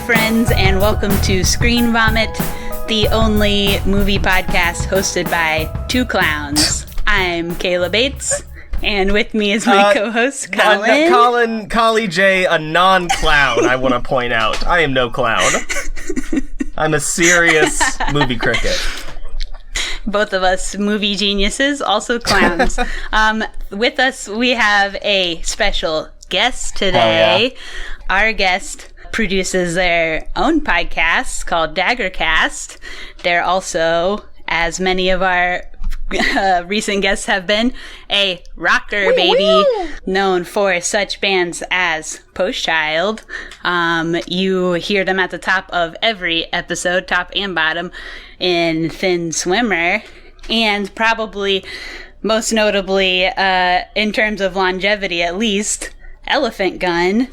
friends, and welcome to ScreenVomit, the only movie podcast hosted by two clowns. I'm Kayla Bates, and with me is my co-host, Colin. Collie J, a non-clown, I want to point out. I am no clown. I'm a serious movie critic. Both of us movie geniuses, also clowns. With us, we have a special guest today. Oh, yeah. Our guest produces their own podcast called Daggercast. They're also, as many of our recent guests have been, a rocker baby known for such bands as Post Child. You hear them at the top of every episode, top and bottom, in Thin Swimmer, and probably most notably, in terms of longevity at least, Elephant Gun.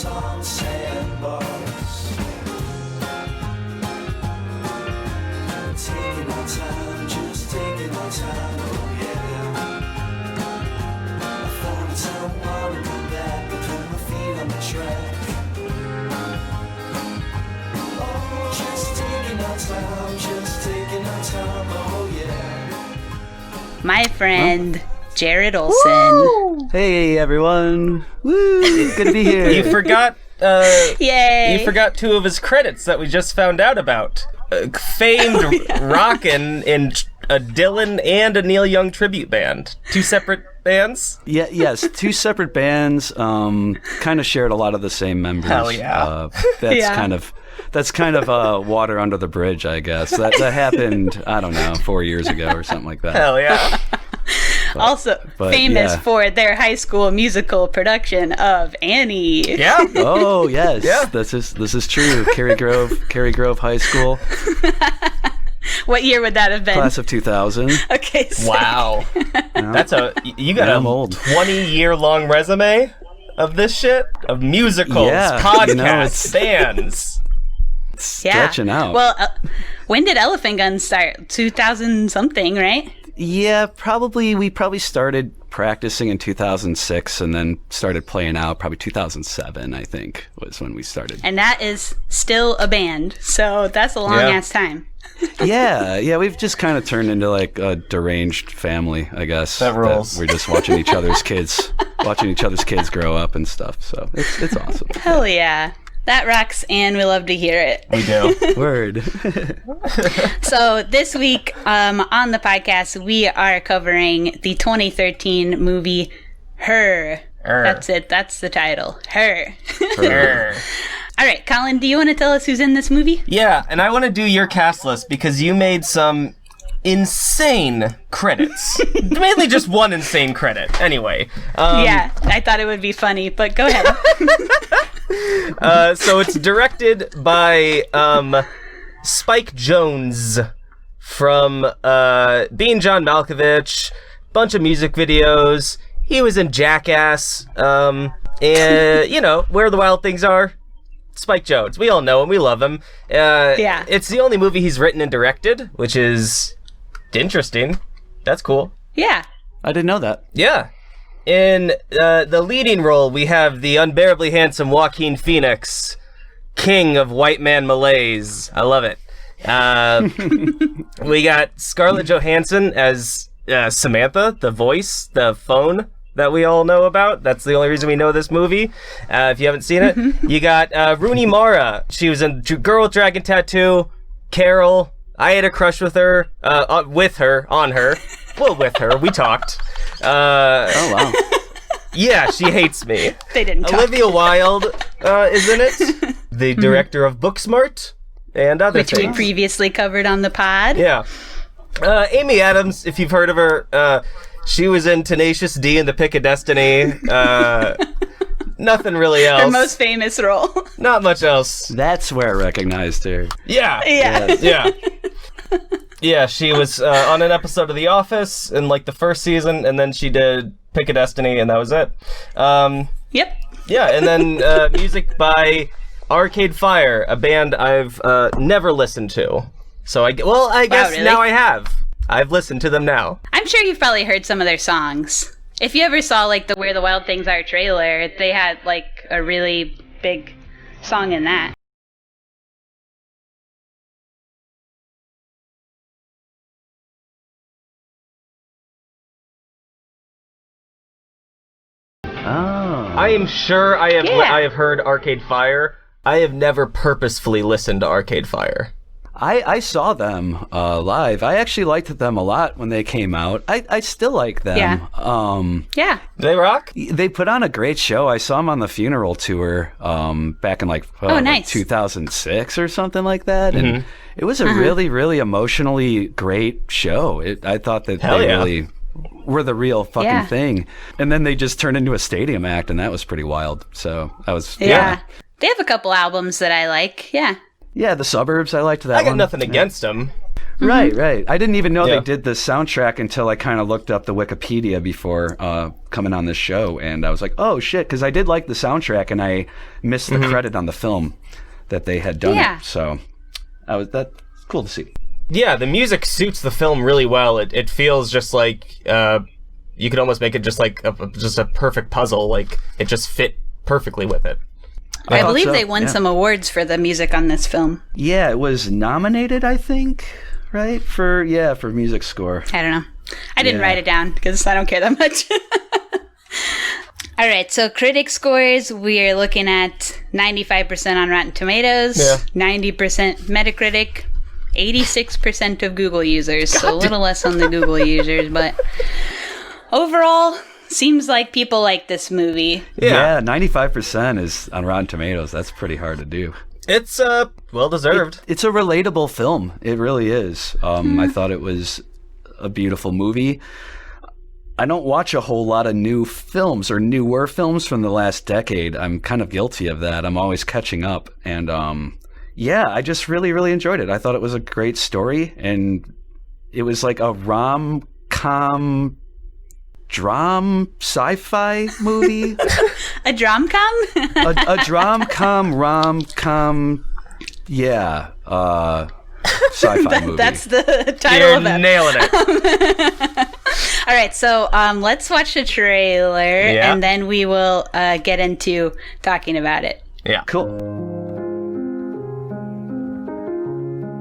On sandbars, taking our time, just taking our time, oh yeah. I found someone to go back, put my feet on the track. Oh, just taking our time, just taking our time, oh yeah. My friend, Jared Olson. Woo! Hey everyone! Woo! Good to be here. You forgot. Yay! You forgot two of his credits that we just found out about. Famed rockin' in a Dylan and a Neil Young tribute band. Two separate bands. Yeah, yes, two separate bands. Kind of shared a lot of the same members. Hell yeah! That's kind of water under the bridge, I guess. That happened, I don't know, 4 years ago or something like that. Hell yeah! But famous for their high school musical production of Annie. Yeah. Oh yes. Yeah. This is true. Cary Grove High School. What year would that have been? Class of 2000. Okay. Sick. Wow. That's you got I'm a old. 20-year-long resume of this shit, of musicals, podcasts, bands. Stretching out. Well, when did Elephant Gun start? 2000 something, right? Yeah, we probably started practicing in 2006 and then started playing out probably 2007, I think, was when we started. And that is still a band, so that's a long-ass time. Yeah, we've just kind of turned into like a deranged family, I guess. That rules. We're just watching each other's kids grow up and stuff, so it's awesome. Hell yeah. That rocks, and we love to hear it. We do. Word. So this week on the podcast, we are covering the 2013 movie Her. That's it. That's the title. Her. All right, Colin, do you want to tell us who's in this movie? Yeah, and I want to do your cast list because you made some insane credits. Mainly just one insane credit. Anyway. Yeah, I thought it would be funny, but go ahead. So it's directed by Spike Jonze from Being John Malkovich, bunch of music videos. He was in Jackass, and Where the Wild Things Are. Spike Jonze. We all know him. We love him. Yeah. It's the only movie he's written and directed, which is interesting. That's cool. Yeah. I didn't know that. Yeah. In the leading role, we have the unbearably handsome Joaquin Phoenix, king of white man malaise. I love it. We got Scarlett Johansson as Samantha, the voice, the phone that we all know about. That's the only reason we know this movie. If you haven't seen it, you got Rooney Mara. She was in Girl with Dragon Tattoo, Carol. I had a crush with her, on her. Well, with her. We talked. Oh, wow. Yeah, she hates me. They didn't talk. Olivia Wilde is in it. The director of Booksmart and other Which things. we previously covered on the pod. Yeah. Amy Adams, if you've heard of her, she was in Tenacious D and The Pick of Destiny. Nothing really else. Her most famous role. Not much else. That's where I recognized her. Yeah. Yeah. Yeah, she was on an episode of The Office in like the first season, and then she did Pick a Destiny, and that was it. Yep. Yeah, and then music by Arcade Fire, a band I've never listened to. So I guess really? now I have. I've listened to them now. I'm sure you've probably heard some of their songs. If you ever saw like the Where the Wild Things Are trailer, they had like a really big song in that. Oh. I am sure I have. Yeah. I have heard Arcade Fire. I have never purposefully listened to Arcade Fire. I saw them live. I actually liked them a lot when they came out. I still like them. Yeah. Yeah. Do they rock? They put on a great show. I saw them on the funeral tour back in like 2006 or something like that. And it was a really, really emotionally great show. I thought that Hell they yeah. really were the real fucking Yeah. thing. And then they just turned into a stadium act, and that was pretty wild. So I was Yeah. They have a couple albums that I like. Yeah. Yeah, The Suburbs. I liked that I got one. nothing against them. Right. I didn't even know Yeah. they did the soundtrack until I kind of looked up the Wikipedia before coming on this show, and I was like, oh shit, because I did like the soundtrack, and I missed the credit on the film that they had done Yeah. it. So that's cool to see. Yeah, the music suits the film really well. It feels just like you could almost make it just like just a perfect puzzle. Like it just fit perfectly with it. I thought believe so, they won yeah. some awards for the music on this film. Yeah, it was nominated, I think, right for music score. I don't know. I didn't Yeah. write it down because I don't care that much. All right, so critic scores, we are looking at 95% on Rotten Tomatoes, Yeah. 90% Metacritic, 86% of Google users, so a little less on the Google users, but overall, seems like people like this movie. Yeah, 95% is on Rotten Tomatoes. That's pretty hard to do. It's well deserved. It's a relatable film. It really is. I thought it was a beautiful movie. I don't watch a whole lot of new films or newer films from the last decade. I'm kind of guilty of that. I'm always catching up. And yeah, I just really, really enjoyed it. I thought it was a great story. And it was like a rom-com sci-fi movie. A dram-com? a rom-com, yeah, sci-fi movie. That's the title You're of it. nailing it. All right, so let's watch the trailer, Yeah. and then we will get into talking about it. Yeah. Cool.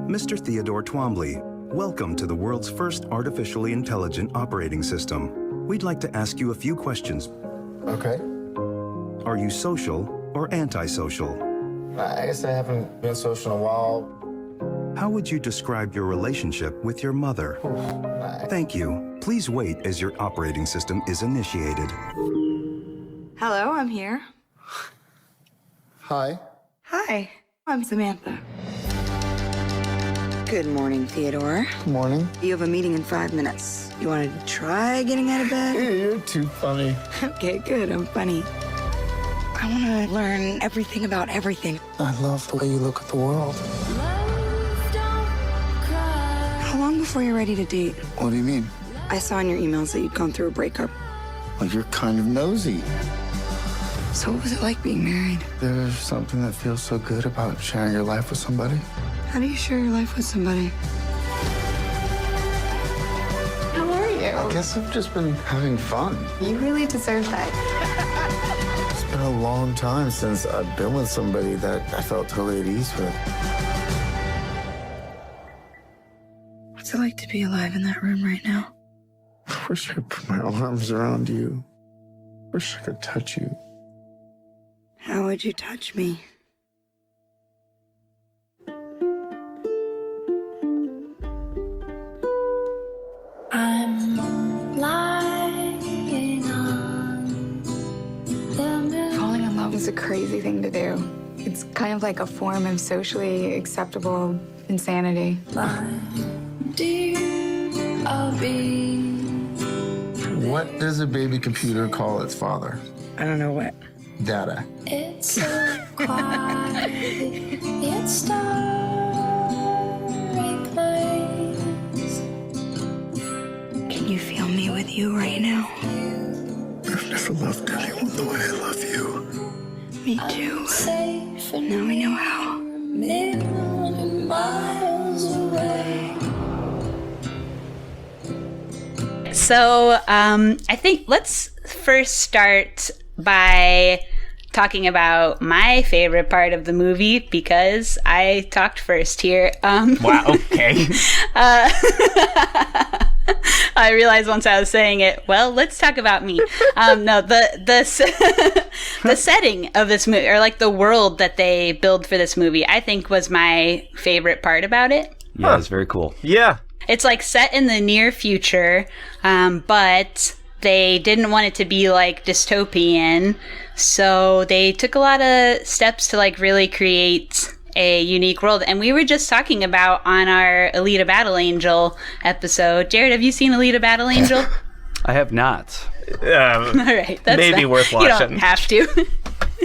Mr. Theodore Twombly, welcome to the world's first artificially intelligent operating system. We'd like to ask you a few questions. Okay. Are you social or antisocial? I guess I haven't been social in a while. How would you describe your relationship with your mother? Thank you. Please wait as your operating system is initiated. Hello, I'm here. Hi. Hi, I'm Samantha. Good morning, Theodore. Good morning. You have a meeting in 5 minutes. You want to try getting out of bed? You're too funny. Okay, good, I'm funny. I want to learn everything about everything. I love the way you look at the world. How long before you're ready to date? What do you mean? I saw in your emails that you'd gone through a breakup. Well, you're kind of nosy. So what was it like being married? There's something that feels so good about sharing your life with somebody. How do you share your life with somebody? How are you? I guess I've just been having fun. You really deserve that. It's been a long time since I've been with somebody that I felt totally at ease with. What's it like to be alive in that room right now? I wish I could put my arms around you. Wish I could touch you. How would you touch me? Falling in love is a crazy thing to do. It's kind of like a form of socially acceptable insanity. What does a baby computer call its father? I don't know what. Dada. It's a quiet, yet starry place. Can you feel me with you right now? I've never loved anyone the way I love you. Me too. Safe and Now we know how. million miles away. So I think let's first start by talking about my favorite part of the movie, because I talked first here. Wow, okay. I realized once I was saying it, well, let's talk about me. No, the setting of this movie, or like the world that they build for this movie, I think was my favorite part about it. Yeah, it's very cool. Yeah. It's like set in the near future, but they didn't want it to be like dystopian, so they took a lot of steps to like really create a unique world. And we were just talking about on our Alita Battle Angel episode. Jared, have you seen Alita Battle Angel? I have not. All right, that's maybe fine. worth watching. You don't have to.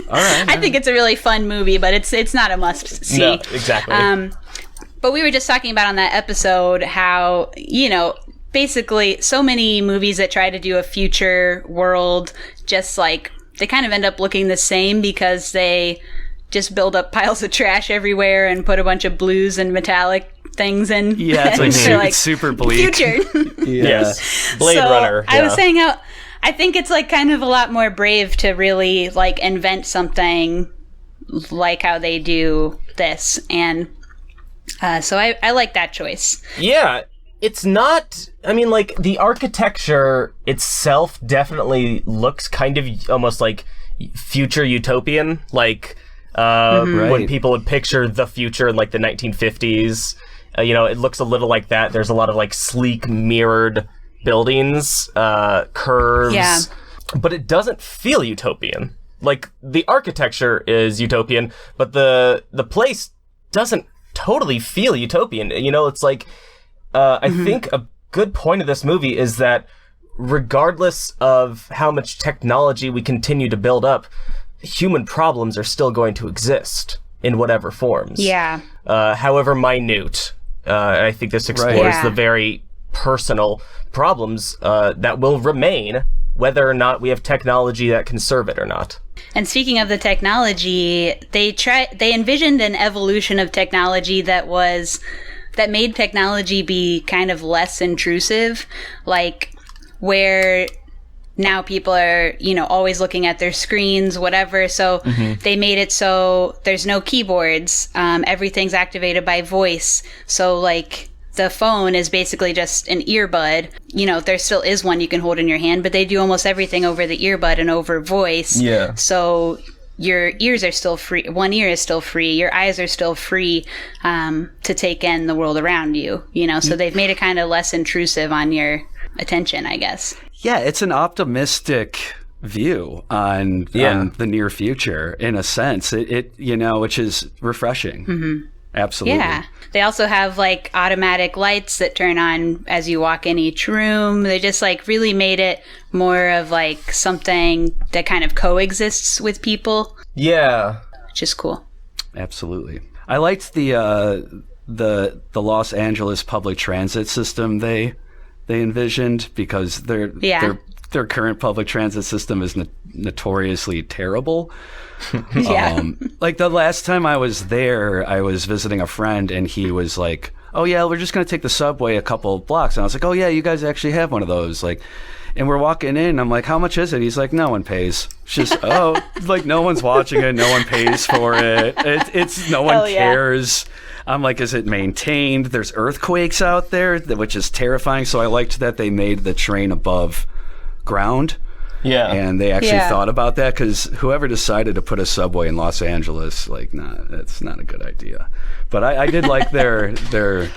All right. I think it's a really fun movie, but it's not a must see. No, exactly. But we were just talking about on that episode how, basically so many movies that try to do a future world, just like they kind of end up looking the same because they just build up piles of trash everywhere and put a bunch of blues and metallic things in. Yeah, it's like super bleak. Future. Yes. Blade So, Runner. I was saying how I think it's like kind of a lot more brave to really like invent something like how they do this. And so I like that choice. Yeah. It's not, I mean, like, the architecture itself definitely looks kind of almost like future utopian, like when people would picture the future in, like, the 1950s. It looks a little like that. There's a lot of, like, sleek, mirrored buildings, curves. Yeah. But it doesn't feel utopian. Like, the architecture is utopian, but the place doesn't totally feel utopian. It's like... I think a good point of this movie is that regardless of how much technology we continue to build up, human problems are still going to exist in whatever forms. Yeah. However minute. I think this explores the very personal problems that will remain, whether or not we have technology that can serve it or not. And speaking of the technology, they envisioned an evolution of technology that made technology be kind of less intrusive, like where now people are, always looking at their screens, whatever. So they made it so there's no keyboards. Everything's activated by voice. So like the phone is basically just an earbud. There still is one you can hold in your hand, but they do almost everything over the earbud and over voice. Yeah. So your ears are still free. One ear is still free. Your eyes are still free to take in the world around you, So they've made it kind of less intrusive on your attention, I guess. Yeah, it's an optimistic view on the near future, in a sense. It which is refreshing. Mm-hmm. Absolutely. Yeah. They also have like automatic lights that turn on as you walk in each room. They just like really made it more of like something that kind of coexists with people. Yeah. Which is cool. Absolutely. I liked the Los Angeles public transit system they envisioned, because their current public transit system is notoriously terrible. Yeah. Like the last time I was there, I was visiting a friend, and he was like, "Oh yeah, we're just gonna take the subway a couple blocks." And I was like, "Oh yeah, you guys actually have one of those." Like, and we're walking in. I'm like, "How much is it?" He's like, "No one pays." It's just like no one's watching it. No one pays for it. It's no one cares. I'm like, is it maintained? There's earthquakes out there, which is terrifying. So I liked that they made the train above ground. Yeah. And they actually thought about that, because whoever decided to put a subway in Los Angeles, like, that's not a good idea. But I did like their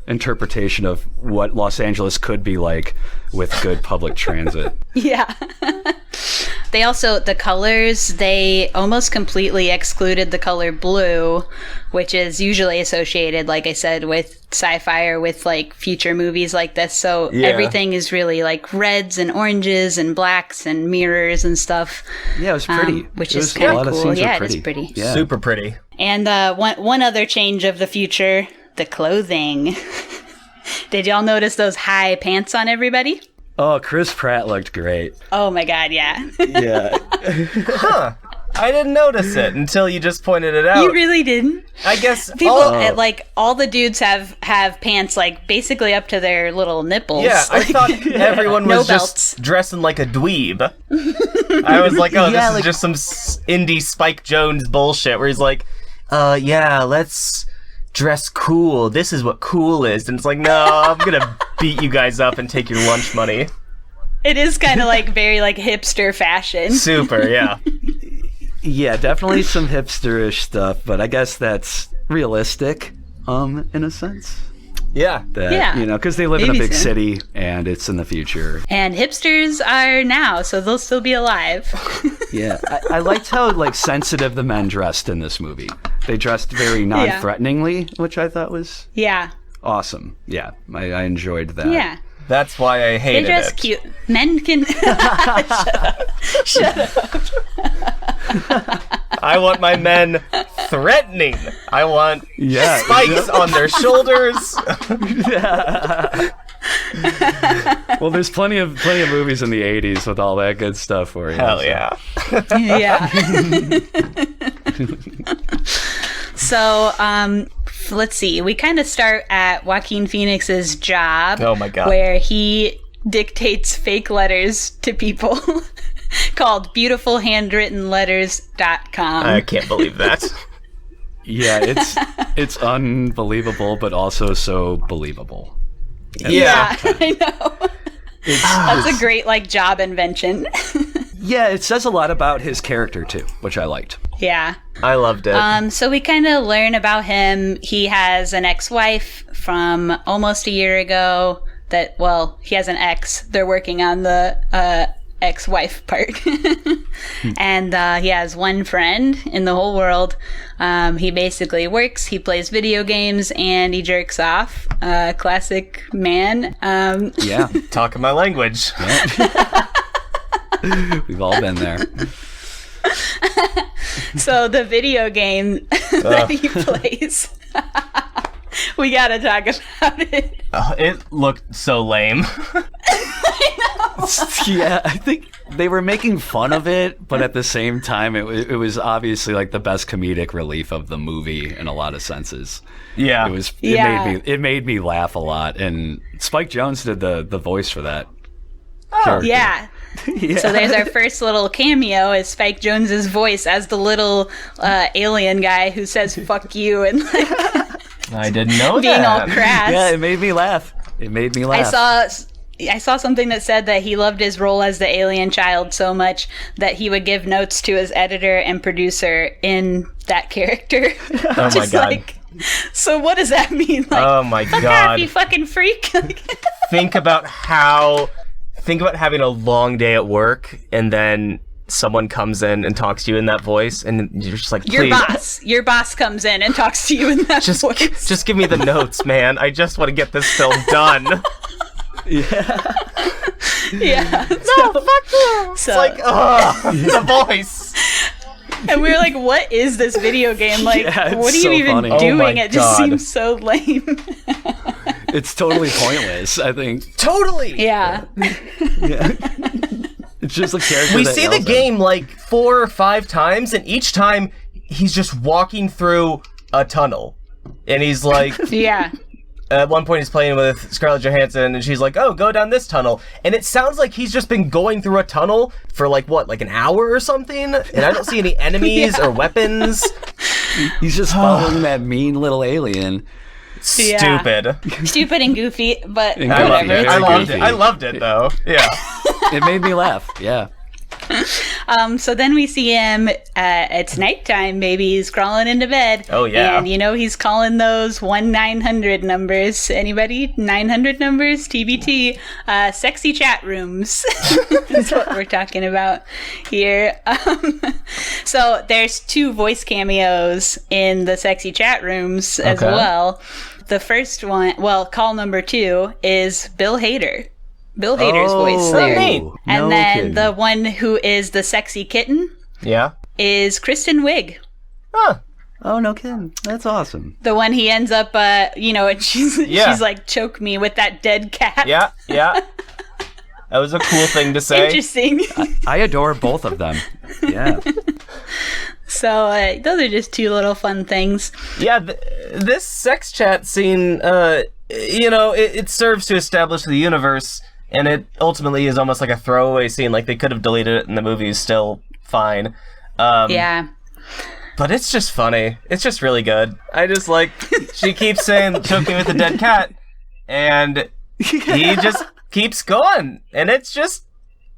interpretation of what Los Angeles could be like with good public transit. Yeah. They also, the colors, they almost completely excluded the color blue, which is usually associated, like I said, with sci-fi or with like future movies like this. So everything is really like reds and oranges and blacks and mirrors and stuff. Yeah, it was pretty. Which is kind of cool. Yeah, it is pretty. Yeah. Super pretty. And one other change of the future, the clothing. Did y'all notice those high pants on everybody? Oh, Chris Pratt looked great. Oh my God, yeah. Yeah. Huh. I didn't notice it until you just pointed it out. You really didn't? I guess People, all the dudes have pants, like, basically up to their little nipples. Yeah, I thought everyone was No just belts. dressing like a dweeb. I was like, oh, this is just some indie Spike Jonze bullshit where he's like, let's dress cool. This is what cool is. And it's like, no, I'm gonna beat you guys up and take your lunch money. It is kind of like very like hipster fashion. Super, yeah. Yeah, definitely some hipsterish stuff, but I guess that's realistic, in a sense. Yeah. That, you know, because they live in a Maybe big so. city and it's in the future. And hipsters are now, so they'll still be alive. Yeah, I liked how like sensitive the men dressed in this movie. They dressed very non-threateningly, which I thought was Yeah. awesome. Yeah, I enjoyed that. Yeah. That's why I They hated dress it. cute. Men can... Shut up. I want my men threatening. I want spikes on their shoulders. Well, there's plenty of movies in the 80s with all that good stuff for you. Hell yeah. Yeah. So, let's see. We kind of start at Joaquin Phoenix's job. Oh my God. Where he dictates fake letters to people called beautifulhandwrittenletters.com. I can't believe that. Yeah, it's unbelievable, but also so believable. Yeah. I know. That's a great like job invention. Yeah, it says a lot about his character too, which I liked. Yeah. I loved it. So we kind of learn about him. He has an ex-wife from almost a year ago that, well, he has an ex. They're working on the ex-wife part. And he has one friend in the whole world. He basically works, he plays video games, and he jerks off. Classic man. Yeah. Talking my language. We've all been there. So the video game that he plays, we gotta talk about it. It looked so lame. Yeah, I think they were making fun of it, but at the same time, it was obviously like the best comedic relief of the movie in a lot of senses. Yeah. It made me laugh a lot, and Spike Jonze did the voice for that. Oh, yeah. So there's our first little cameo is Spike Jonze's voice as the little alien guy who says "fuck you" and like I didn't know being that. all crass. Yeah, it made me laugh. I saw something that said that he loved his role as the alien child so much that he would give notes to his editor and producer in that character. Oh my God. So what does that mean? Like, Oh my fuck God. off, you fucking freak. Think about having a long day at work and then someone comes in and talks to you in that voice and you're just like, please. Your boss comes in and talks to you in that voice. Just give me the notes, man. I just want to get this film done. Yeah. Yeah. No, fuck you. It's like, the voice. And we were like, what is this video game? Like, Yeah, what are it's you so even funny. Oh my doing? It just God. seems so lame. It's totally pointless, I think. Totally. Yeah. Yeah. It's just a character We that see the yells game like 4 or 5 times, and each time he's just walking through a tunnel. And he's like, Yeah. at one point he's playing with Scarlett Johansson, and she's like, oh, go down this tunnel. And it sounds like he's just been going through a tunnel for like, what, like an hour or something? And I don't see any enemies or weapons. He's just following that mean little alien. Stupid. Stupid and goofy, but And whatever. goofy. I loved goofy. it. I loved it, though. Yeah. It made me laugh. Yeah. So then we see him, it's nighttime, maybe he's crawling into bed. Oh, yeah. And, he's calling those 1-900 numbers. Anybody? 900 numbers? TBT. Sexy chat rooms. That's what we're talking about here. So there's 2 voice cameos in the sexy chat rooms as Okay. well. The first one, call number 2 is Bill Hader. Bill Hader's voice there. neat. And No then kidding. the one who is the sexy kitten Yeah. is Kristen Wiig. Huh. Oh, no kidding. That's awesome. The one he ends up, and Yeah. she's like, choke me with that dead cat. Yeah. Yeah. That was a cool thing to say. Interesting. I adore both of them. Yeah. So those are just two little fun things. Yeah, this sex chat scene, it serves to establish the universe, and it ultimately is almost like a throwaway scene. Like, they could have deleted it and the movie is still fine. Yeah. But it's just funny. It's just really good. I just like, she keeps saying, choke me with a dead cat, and he just keeps going. And it's just,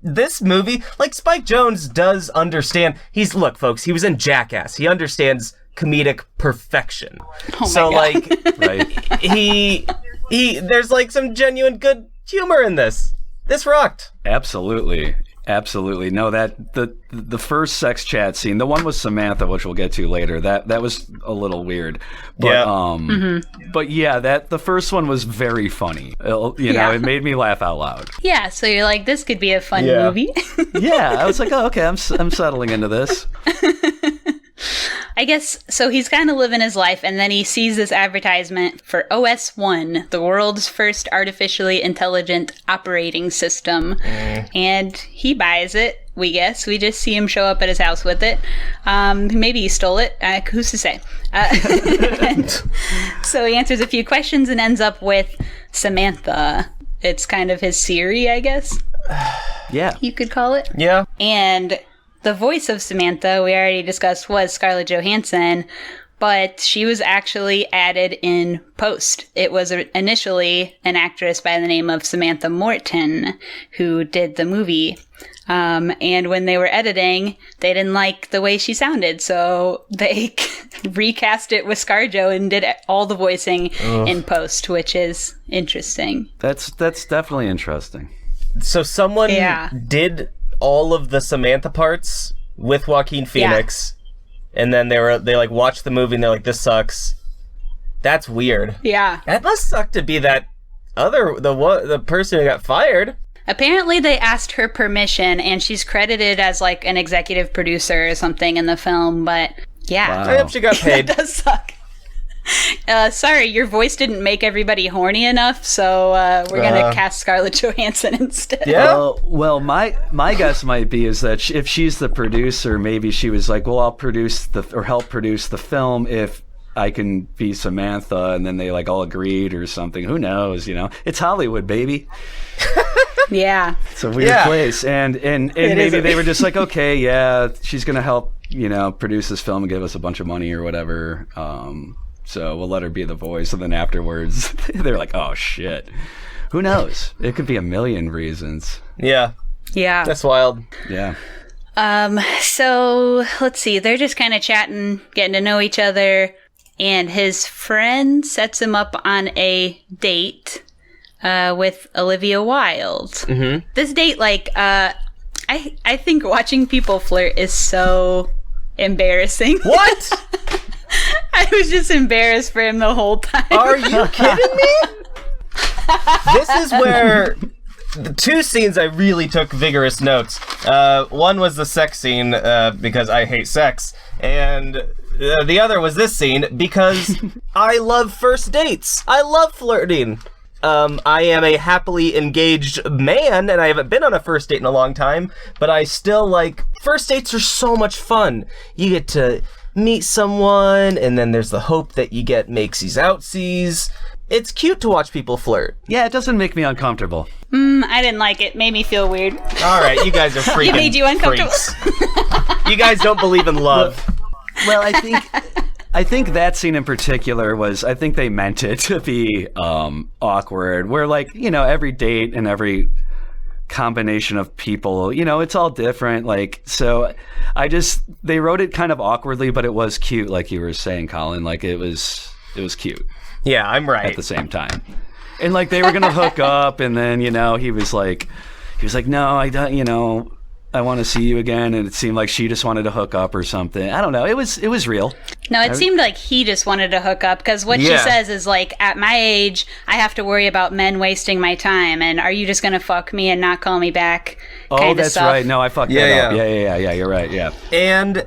this movie, like, Spike Jonze does understand. Look, folks, he was in Jackass. He understands comedic perfection. Oh so, my God. like, Right. he, there's, like, some genuine good humor in this. This rocked. Absolutely. No, that the first sex chat scene, the one with Samantha, which we'll get to later, that was a little weird. But Yeah. But yeah, the first one was very funny. It made me laugh out loud. Yeah, so you're like, this could be a fun Yeah. movie. Yeah, I was like, oh, okay, I'm settling into this. I guess, so he's kind of living his life, and then he sees this advertisement for OS1, the world's first artificially intelligent operating system, and he buys it, we guess. We just see him show up at his house with it. Maybe he stole it. Who's to say? So he answers a few questions and ends up with Samantha. It's kind of his Siri, I guess. Yeah. You could call it. Yeah. And the voice of Samantha, we already discussed, was Scarlett Johansson, but she was actually added in post. It was initially an actress by the name of Samantha Morton who did the movie. And when they were editing, they didn't like the way she sounded, so they recast it with ScarJo and did all the voicing in post, which is interesting. That's definitely interesting. So someone did all of the Samantha parts with Joaquin Phoenix, and then they like watched the movie and they're like, this sucks. That's weird. Yeah. That must suck to be that the person who got fired. Apparently they asked her permission, and she's credited as like an executive producer or something in the film, but yeah. Wow. I hope she got paid. That does suck. Sorry, your voice didn't make everybody horny enough, so we're gonna cast Scarlett Johansson instead. Yeah. Well, my guess might be is that if she's the producer, maybe she was like, well, I'll help produce the film if I can be Samantha, and then they like all agreed or something. Who knows? It's Hollywood, baby. Yeah. It's a weird place, and maybe they were just like, okay, yeah, she's gonna help produce this film and give us a bunch of money or whatever. So we'll let her be the voice, and then afterwards they're like, oh shit, who knows? It could be a million reasons. Yeah. Yeah. That's wild. Yeah. So let's see. They're just kind of chatting, getting to know each other, and his friend sets him up on a date with Olivia Wilde. Mm-hmm. This date, like, I think watching people flirt is so embarrassing. What? I was just embarrassed for him the whole time. Are you kidding me? This is where the two scenes I really took vigorous notes. One was the sex scene because I hate sex, and the other was this scene because I love first dates. I love flirting. I am a happily engaged man, and I haven't been on a first date in a long time, but I still like, first dates are so much fun. You get to meet someone, and then there's the hope that you get makesies outsies. It's cute to watch people flirt. Yeah, it doesn't make me uncomfortable. I didn't like it. Made me feel weird. All right, you guys are freaking It made you uncomfortable. freaks. You guys don't believe in love. Well, I think that scene in particular was, I think they meant it to be awkward. Where, like, every date and every combination of people, it's all different. Like, so they wrote it kind of awkwardly, but it was cute, like you were saying, Colin. Like, it was cute. Yeah, I'm right. At the same time. And like they were gonna hook up, and then he was like, no, I don't, I want to see you again, and it seemed like she just wanted to hook up or something. I don't know. It was real. No, it seemed like he just wanted to hook up, because what she says is like, at my age, I have to worry about men wasting my time, and are you just gonna fuck me and not call me back? Oh, that's stuff. right. No, I fucked that up. Yeah. You're right. Yeah. And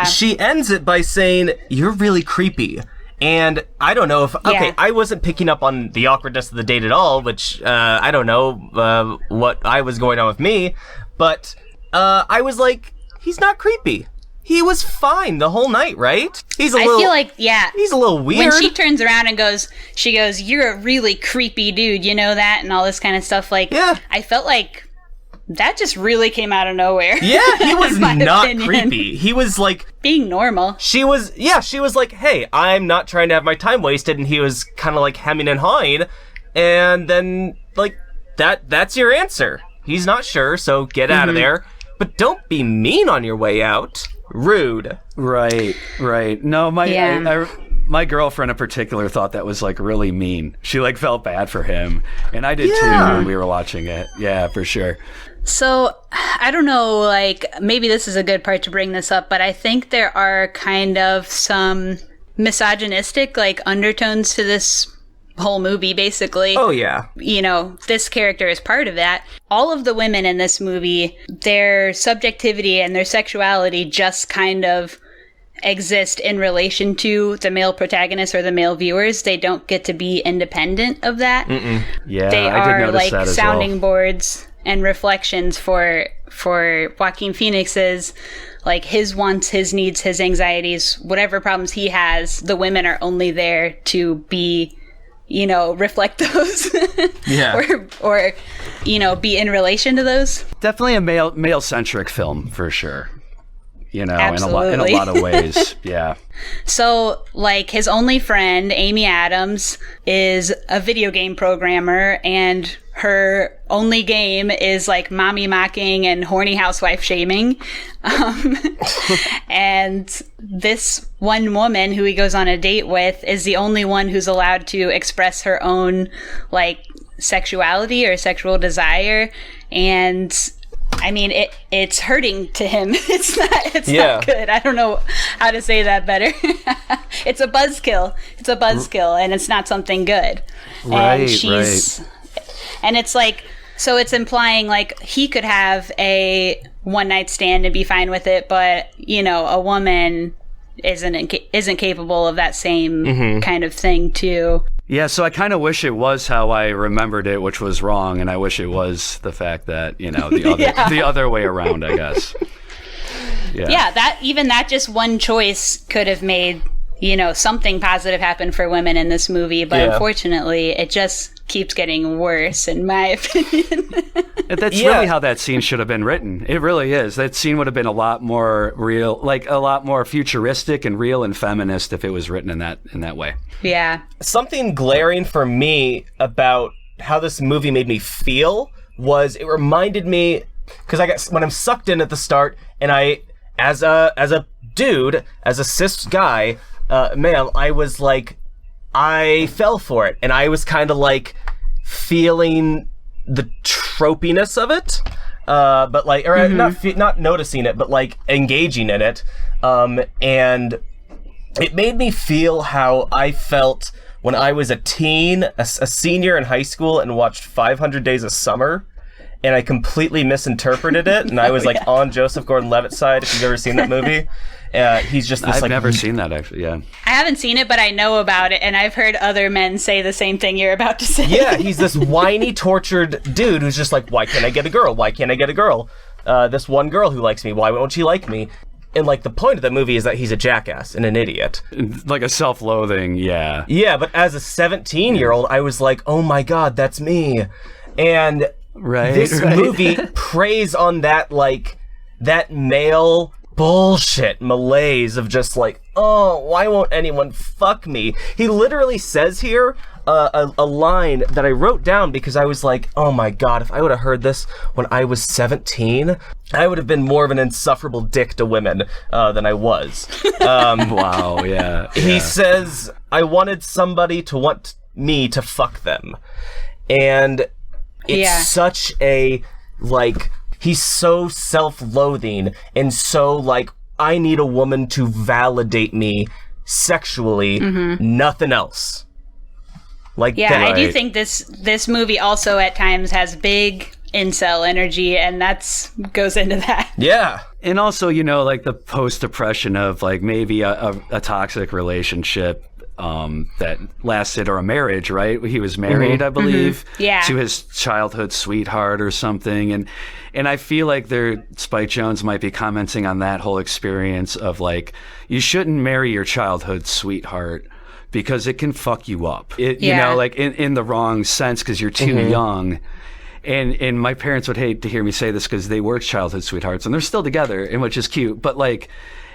she ends it by saying, "You're really creepy." And I don't know if, okay, I wasn't picking up on the awkwardness of the date at all, which, I don't know, what I was going on with me, but, I was like, he's not creepy. He was fine the whole night, right? I feel like, he's a little weird. When she turns around and she goes, you're a really creepy dude, you know that? And all this kind of stuff, like, I felt like that just really came out of nowhere. Yeah, he was not creepy. He was like being normal. She was like, hey, I'm not trying to have my time wasted, and he was kind of like hemming and hawing, and then like that's your answer. He's not sure, so get out of there. But don't be mean on your way out. Rude. Right. No, my girlfriend in particular thought that was like really mean. She like felt bad for him, and I did too when we were watching it. Yeah, for sure. So, I don't know, like, maybe this is a good part to bring this up, but I think there are kind of some misogynistic, like, undertones to this whole movie, basically. Oh, yeah. You know, this character is part of that. All of the women in this movie, their subjectivity and their sexuality just kind of exist in relation to the male protagonists or the male viewers. They don't get to be independent of that. Yeah, they I did are notice like that as sounding boards and reflections for Joaquin Phoenix's, like, his wants, his needs, his anxieties, whatever problems he has. The women are only there to be, you know, reflect those. or you know, be in relation to those. Definitely a male centric film for sure. You know, in a lot of ways. Yeah. So, like, his only friend, Amy Adams, is a video game programmer, and her only game is, like, mommy mocking and horny housewife shaming. And this one woman who he goes on a date with is the only one who's allowed to express her own, like, sexuality or sexual desire. And I mean, it's hurting to him. It's not good. I don't know how to say that better. It's a buzzkill. And it's not something good. Right, and it's like, so it's implying like he could have a one night stand and be fine with it, but you know, a woman isn't capable of that same kind of thing too. Yeah, so I kind of wish it was how I remembered it, which was wrong, and I wish it was the fact that, you know, the other way around, I guess. Yeah, that just one choice could have made, you know, something positive happen for women in this movie, but unfortunately, it just keeps getting worse, in my opinion. That's really how that scene should have been written. It really is. That scene would have been a lot more real, like a lot more futuristic and real and feminist if it was written in that way. Yeah. Something glaring for me about how this movie made me feel was it reminded me, because when I'm sucked in at the start, and I, as a dude, as a cis guy, male, I was like, I fell for it, and I was kind of like feeling the tropiness of it, but like, or not noticing it, but like engaging in it, and it made me feel how I felt when I was a teen, a senior in high school, and watched 500 Days of Summer, and I completely misinterpreted it, and I was like on Joseph Gordon-Levitt's side. If you've ever seen that movie. He's just this, I've never seen that, actually. Yeah, I haven't seen it, but I know about it, and I've heard other men say the same thing you're about to say. Yeah, he's this whiny, tortured dude who's just like, why can't I get a girl? Why can't I get a girl? This one girl who likes me, why won't she like me? And like the point of the movie is that he's a jackass and an idiot. Like a self-loathing, yeah. Yeah, but as a 17-year-old, I was like, oh my god, that's me. And this movie preys on that, like, that male bullshit malaise of just like, oh, why won't anyone fuck me? He literally says here a line that I wrote down because I was like, oh my god, if I would have heard this when I was 17, I would have been more of an insufferable dick to women than I was. Wow, yeah. He says, I wanted somebody to want me to fuck them. And it's such a, like, he's so self-loathing and so, like, I need a woman to validate me sexually, nothing else. Like, I do think this movie also at times has big incel energy, and that's goes into that. Yeah. And also, you know, like the post-depression of, like, maybe a toxic relationship that lasted, or a marriage, right? He was married, I believe, Yeah. to his childhood sweetheart or something. And I feel like Spike Jonze might be commenting on that whole experience of like, you shouldn't marry your childhood sweetheart because it can fuck you up. You know, like in the wrong sense because you're too young. And my parents would hate to hear me say this because they were childhood sweethearts and they're still together, and which is cute. But like,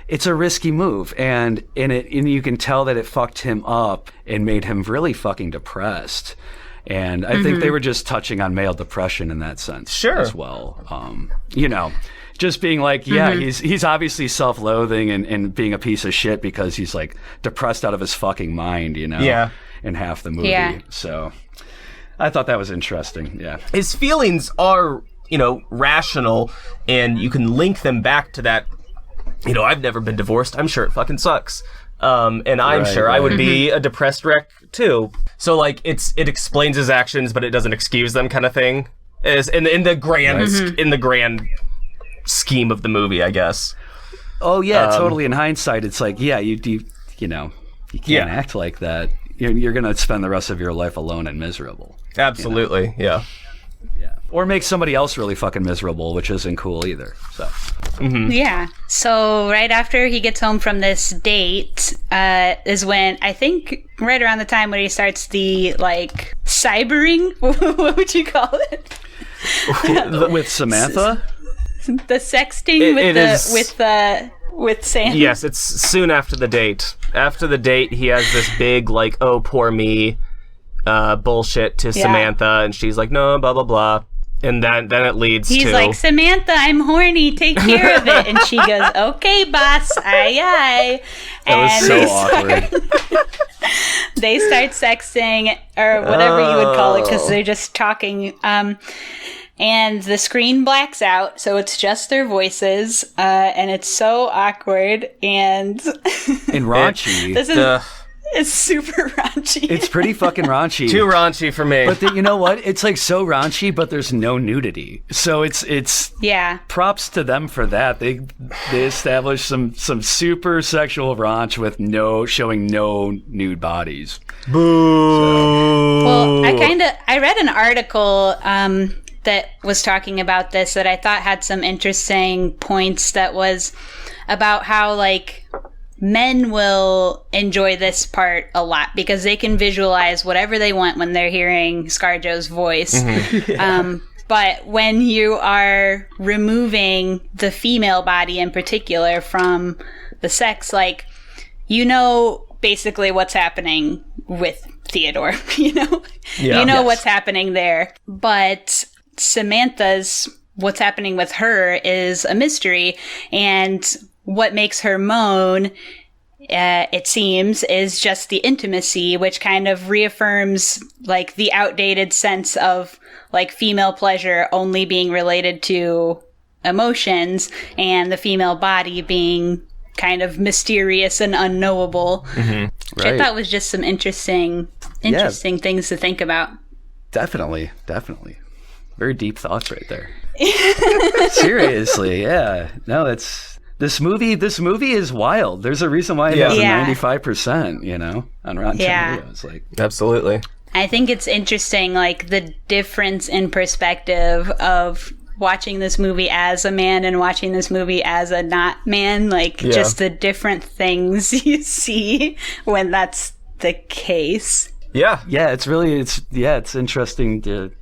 it's a risky move, and you can tell that it fucked him up and made him really fucking depressed. And I think they were just touching on male depression in that sense as well. You know, just being like, he's obviously self-loathing and being a piece of shit because he's like depressed out of his fucking mind, you know, in half the movie. Yeah. So I thought that was interesting. Yeah. His feelings are, you know, rational, and you can link them back to that. You know, I've never been divorced. I'm sure it fucking sucks. And I'm sure I would be a depressed wreck too. So like, it explains his actions, but it doesn't excuse them, kind of thing. Is in the grand scheme of the movie, I guess. Oh yeah, totally. In hindsight, it's like, yeah, you know, you can't act like that. You're gonna spend the rest of your life alone and miserable. Absolutely, you know? Yeah. Or make somebody else really fucking miserable, which isn't cool either. So. Yeah. So right after he gets home from this date is when, I think right around the time when he starts the like cybering. What would you call it? With Samantha? The sexting with Sam. Yes, it's soon after the date. After the date, he has this big like, oh poor me, bullshit to Samantha, and she's like, no, blah blah blah. And then it leads to... He's like, Samantha, I'm horny, take care of it. And she goes, okay, boss, aye, aye. That was so awkward. They start sexting, or whatever you would call it, because they're just talking. And the screen blacks out, so it's just their voices. And it's so awkward and... And raunchy. It's super raunchy. It's pretty fucking raunchy. Too raunchy for me. But you know what? It's like so raunchy, but there's no nudity. So it's props to them for that. They established some super sexual raunch with showing no nude bodies. Boo. So. Well, I read an article that was talking about this that I thought had some interesting points. That was about how like men will enjoy this part a lot because they can visualize whatever they want when they're hearing ScarJo's voice. But when you are removing the female body in particular from the sex, like, you know basically what's happening with Theodore, you know? Yeah. You know what's happening there. But Samantha's, what's happening with her is a mystery, and what makes her moan, it seems, is just the intimacy, which kind of reaffirms like the outdated sense of like female pleasure only being related to emotions and the female body being kind of mysterious and unknowable. Which I thought was just some interesting things to think about. Definitely. Very deep thoughts right there. Seriously, yeah. No, This movie is wild. There's a reason why it has a 95%, you know, on Rotten Tomatoes. Like, absolutely. I think it's interesting, like, the difference in perspective of watching this movie as a man and watching this movie as a not man. Like, just the different things you see when that's the case. Yeah. Yeah, it's interesting to,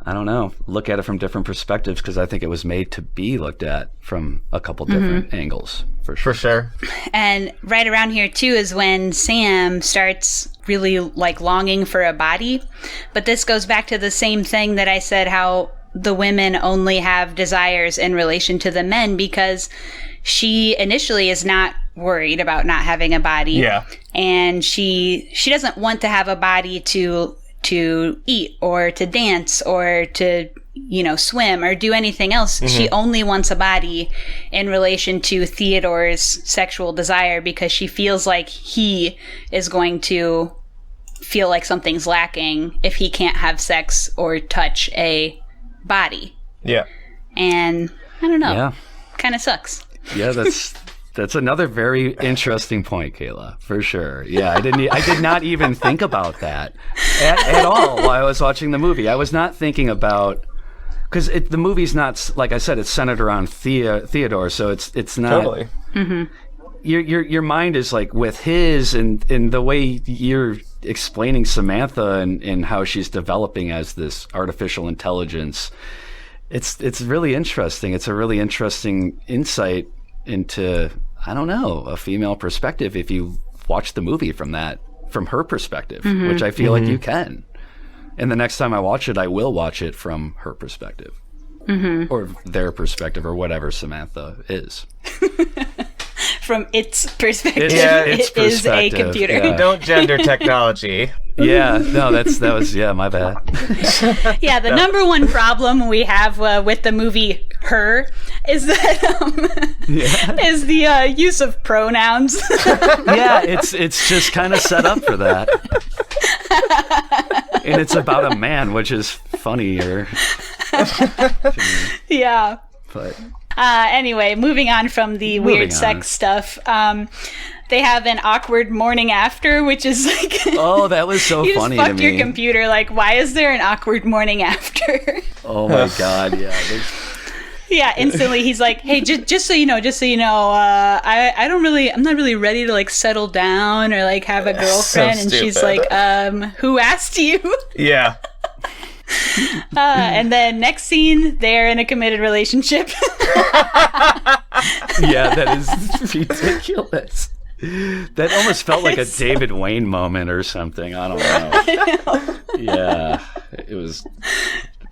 I don't know, look at it from different perspectives, because I think it was made to be looked at from a couple different angles. For sure. And right around here too is when Sam starts really like longing for a body. But this goes back to the same thing that I said, how the women only have desires in relation to the men, because she initially is not worried about not having a body. Yeah. And she doesn't want to have a body to eat or to dance or to, you know, swim or do anything else. She only wants a body in relation to Theodore's sexual desire, because she feels like he is going to feel like something's lacking if he can't have sex or touch a body. Yeah. And I don't know. Yeah. Kind of sucks. Yeah, that's That's another very interesting point, Kayla, for sure. Yeah, I did not even think about that at all while I was watching the movie. I was not thinking about, because the movie's not, like I said, it's centered around Theodore, so it's not. Totally. Mm-hmm. Your mind is like with his, and the way you're explaining Samantha and how she's developing as this artificial intelligence. It's really interesting. It's a really interesting insight into, I don't know, a female perspective if you watch the movie from her perspective, which I feel like you can. And the next time I watch it, I will watch it from her perspective. Or their perspective, or whatever Samantha is. From its perspective, its it is a perspective, computer. yeah. Don't gender technology. Yeah, no, that was my bad. Yeah, the number one problem we have with the movie Her is that is the use of pronouns. Yeah, it's just kind of set up for that. And it's about a man, which is funnier. Yeah. But anyway, moving on from the weird sex stuff. They have an awkward morning after, which is like, oh, that was so you funny just to fucked me. your computer. Like, why is there an awkward morning after? Oh my god, yeah. Yeah, instantly he's like, hey, just so you know, I'm not really ready to like settle down or like have a girlfriend. And she's like, who asked you? Yeah. And then next scene, they're in a committed relationship. Yeah, that is ridiculous. That almost felt like a David Wayne moment or something. I don't know. Yeah, it was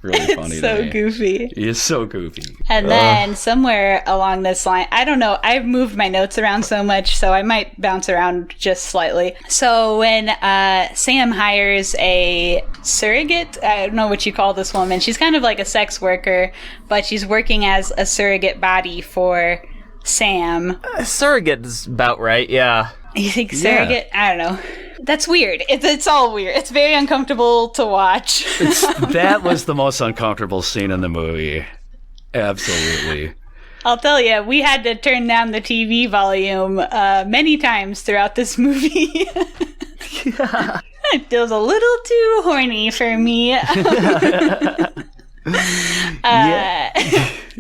really funny. It's so to me. goofy. He is so goofy. And then somewhere along this line, I don't know, I've moved my notes around so much, so I might bounce around just slightly. So when Sam hires a surrogate, I don't know what you call this woman, she's kind of like a sex worker, but she's working as a surrogate body for Sam. Surrogate is about right, yeah. You think surrogate? Yeah. I don't know. That's weird. It's all weird. It's very uncomfortable to watch. That was the most uncomfortable scene in the movie. Absolutely. I'll tell you, we had to turn down the TV volume many times throughout this movie. Yeah. It was a little too horny for me.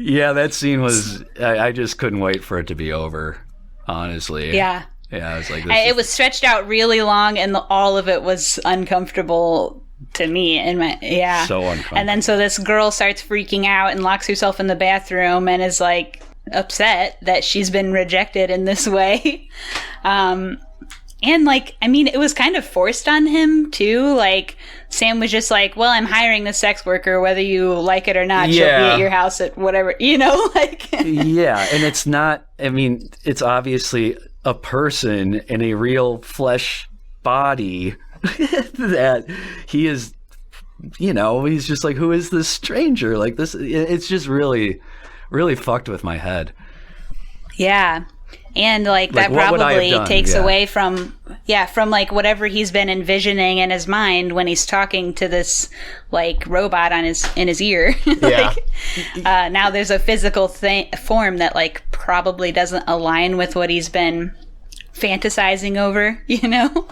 Yeah, that scene was, I just couldn't wait for it to be over, honestly. Yeah. Yeah, I was like, it was stretched out really long, and all of it was uncomfortable to me. So uncomfortable. And then so this girl starts freaking out and locks herself in the bathroom and is like upset that she's been rejected in this way. And like, I mean, it was kind of forced on him too. Like, Sam was just like, well, I'm hiring this sex worker, whether you like it or not. She'll be at your house at whatever, like. Yeah, and it's not, I mean, it's obviously a person in a real flesh body that he is, he's just like, who is this stranger? Like this, it's just really, really fucked with my head. Yeah. And like that probably takes away from like whatever he's been envisioning in his mind when he's talking to this like robot in his ear. Now there's a physical form that like probably doesn't align with what he's been fantasizing over,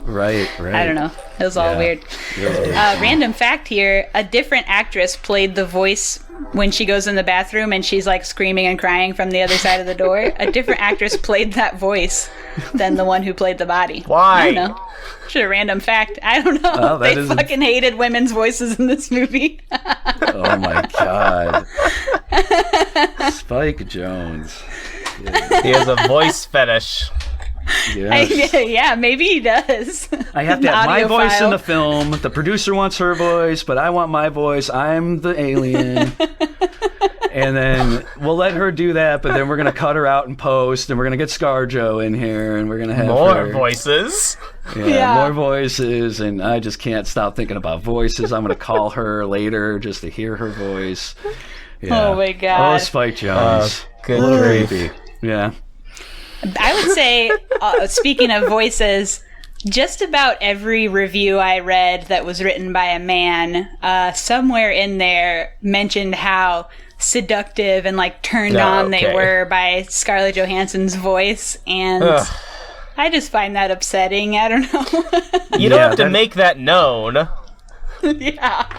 Right. I don't know. It was all weird. Random fact here, a different actress played the voice when she goes in the bathroom and she's like screaming and crying from the other side of the door. A different actress played that voice than the one who played the body. Why? I don't know. Just a random fact. I don't know. Oh, they fucking hated women's voices in this movie. Oh my god. Spike Jones. Yeah. He has a voice fetish. Yes. Yeah, maybe he does. I have to have my voice in the film. The producer wants her voice, but I want my voice. I'm the alien. And then we'll let her do that, but then we're going to cut her out in post, and we're going to get ScarJo in here, and we're going to have more voices. Yeah, more voices, and I just can't stop thinking about voices. I'm going to call her later just to hear her voice. Yeah. Oh my god. Oh, Spike Jones. Good creepy. Yeah. I would say, speaking of voices, just about every review I read that was written by a man, somewhere in there mentioned how seductive and like turned on they were by Scarlett Johansson's voice, and I just find that upsetting. I don't know. You don't have to make that known. Yeah.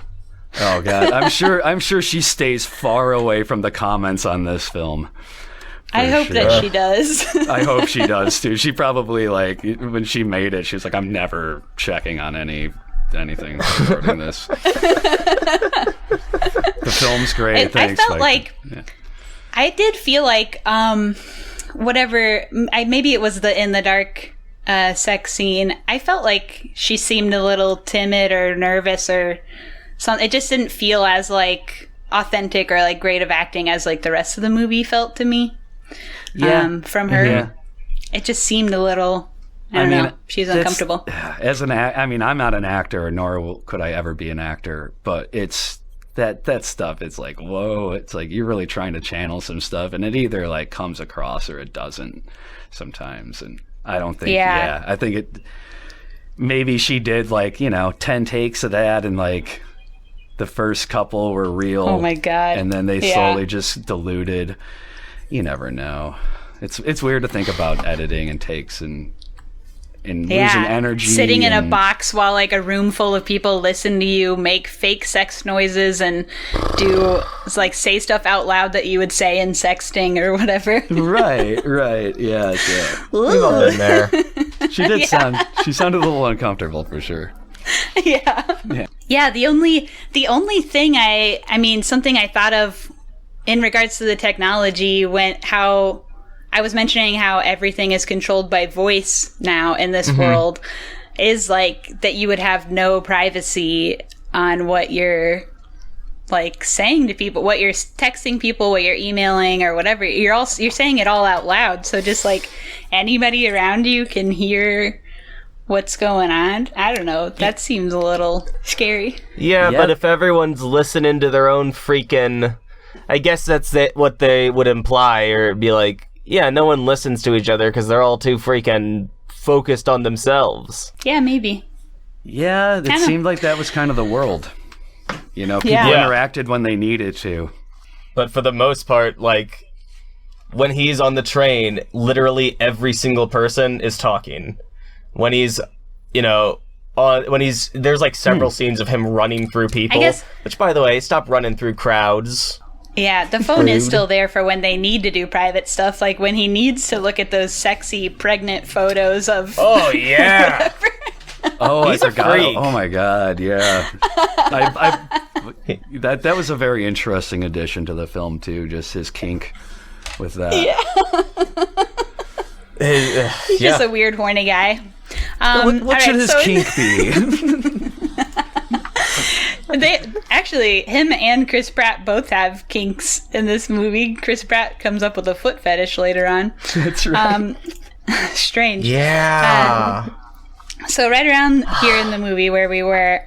Oh God, I'm sure she stays far away from the comments on this film. I hope that she does. I hope she does too. She probably, like, when she made it, she was like, I'm never checking on anything regarding this. The film's great. Thanks, I felt I did feel like maybe it was in the dark sex scene. I felt like she seemed a little timid or nervous or something. It just didn't feel as like authentic or like great of acting as like the rest of the movie felt to me. From her. Yeah. It just seemed a little, I don't know, she's uncomfortable. I'm not an actor, nor could I ever be an actor, but it's that stuff, it's like, whoa, it's like you're really trying to channel some stuff, and it either like comes across or it doesn't sometimes. And I don't think, I think it, maybe she did like, 10 takes of that, and like the first couple were real. Oh my God. And then they slowly just diluted. You never know. It's weird to think about editing and takes and losing energy. Sitting in a box while like a room full of people listen to you make fake sex noises and say stuff out loud that you would say in sexting or whatever. Right. Yeah. We've all been there. She sounded a little uncomfortable for sure. Yeah. The only thing something I thought of in regards to the technology, how I was mentioning how everything is controlled by voice now in this world, is like that you would have no privacy on what you're like saying to people, what you're texting people, what you're emailing or whatever. You're saying it all out loud, so just like anybody around you can hear what's going on. I don't know. That seems a little scary. Yeah, but if everyone's listening to their own freaking, I guess that's what they would imply, or be like, yeah, no one listens to each other because they're all too freaking focused on themselves. Yeah, maybe. Yeah, it seemed like that was kind of the world. People interacted when they needed to. But for the most part, like, when he's on the train, literally every single person is talking. When he's, there's like several scenes of him running through people. Which, by the way, stop running through crowds. Yeah, the phone is still there for when they need to do private stuff, like when he needs to look at those sexy pregnant photos of. Oh yeah. Oh, I forgot. Oh my God, yeah. That was a very interesting addition to the film too. Just his kink with that. Yeah. He's just a weird, horny guy. What should his kink be? Him and Chris Pratt both have kinks in this movie. Chris Pratt comes up with a foot fetish later on. That's right. Strange. Yeah. So right around here in the movie where we were,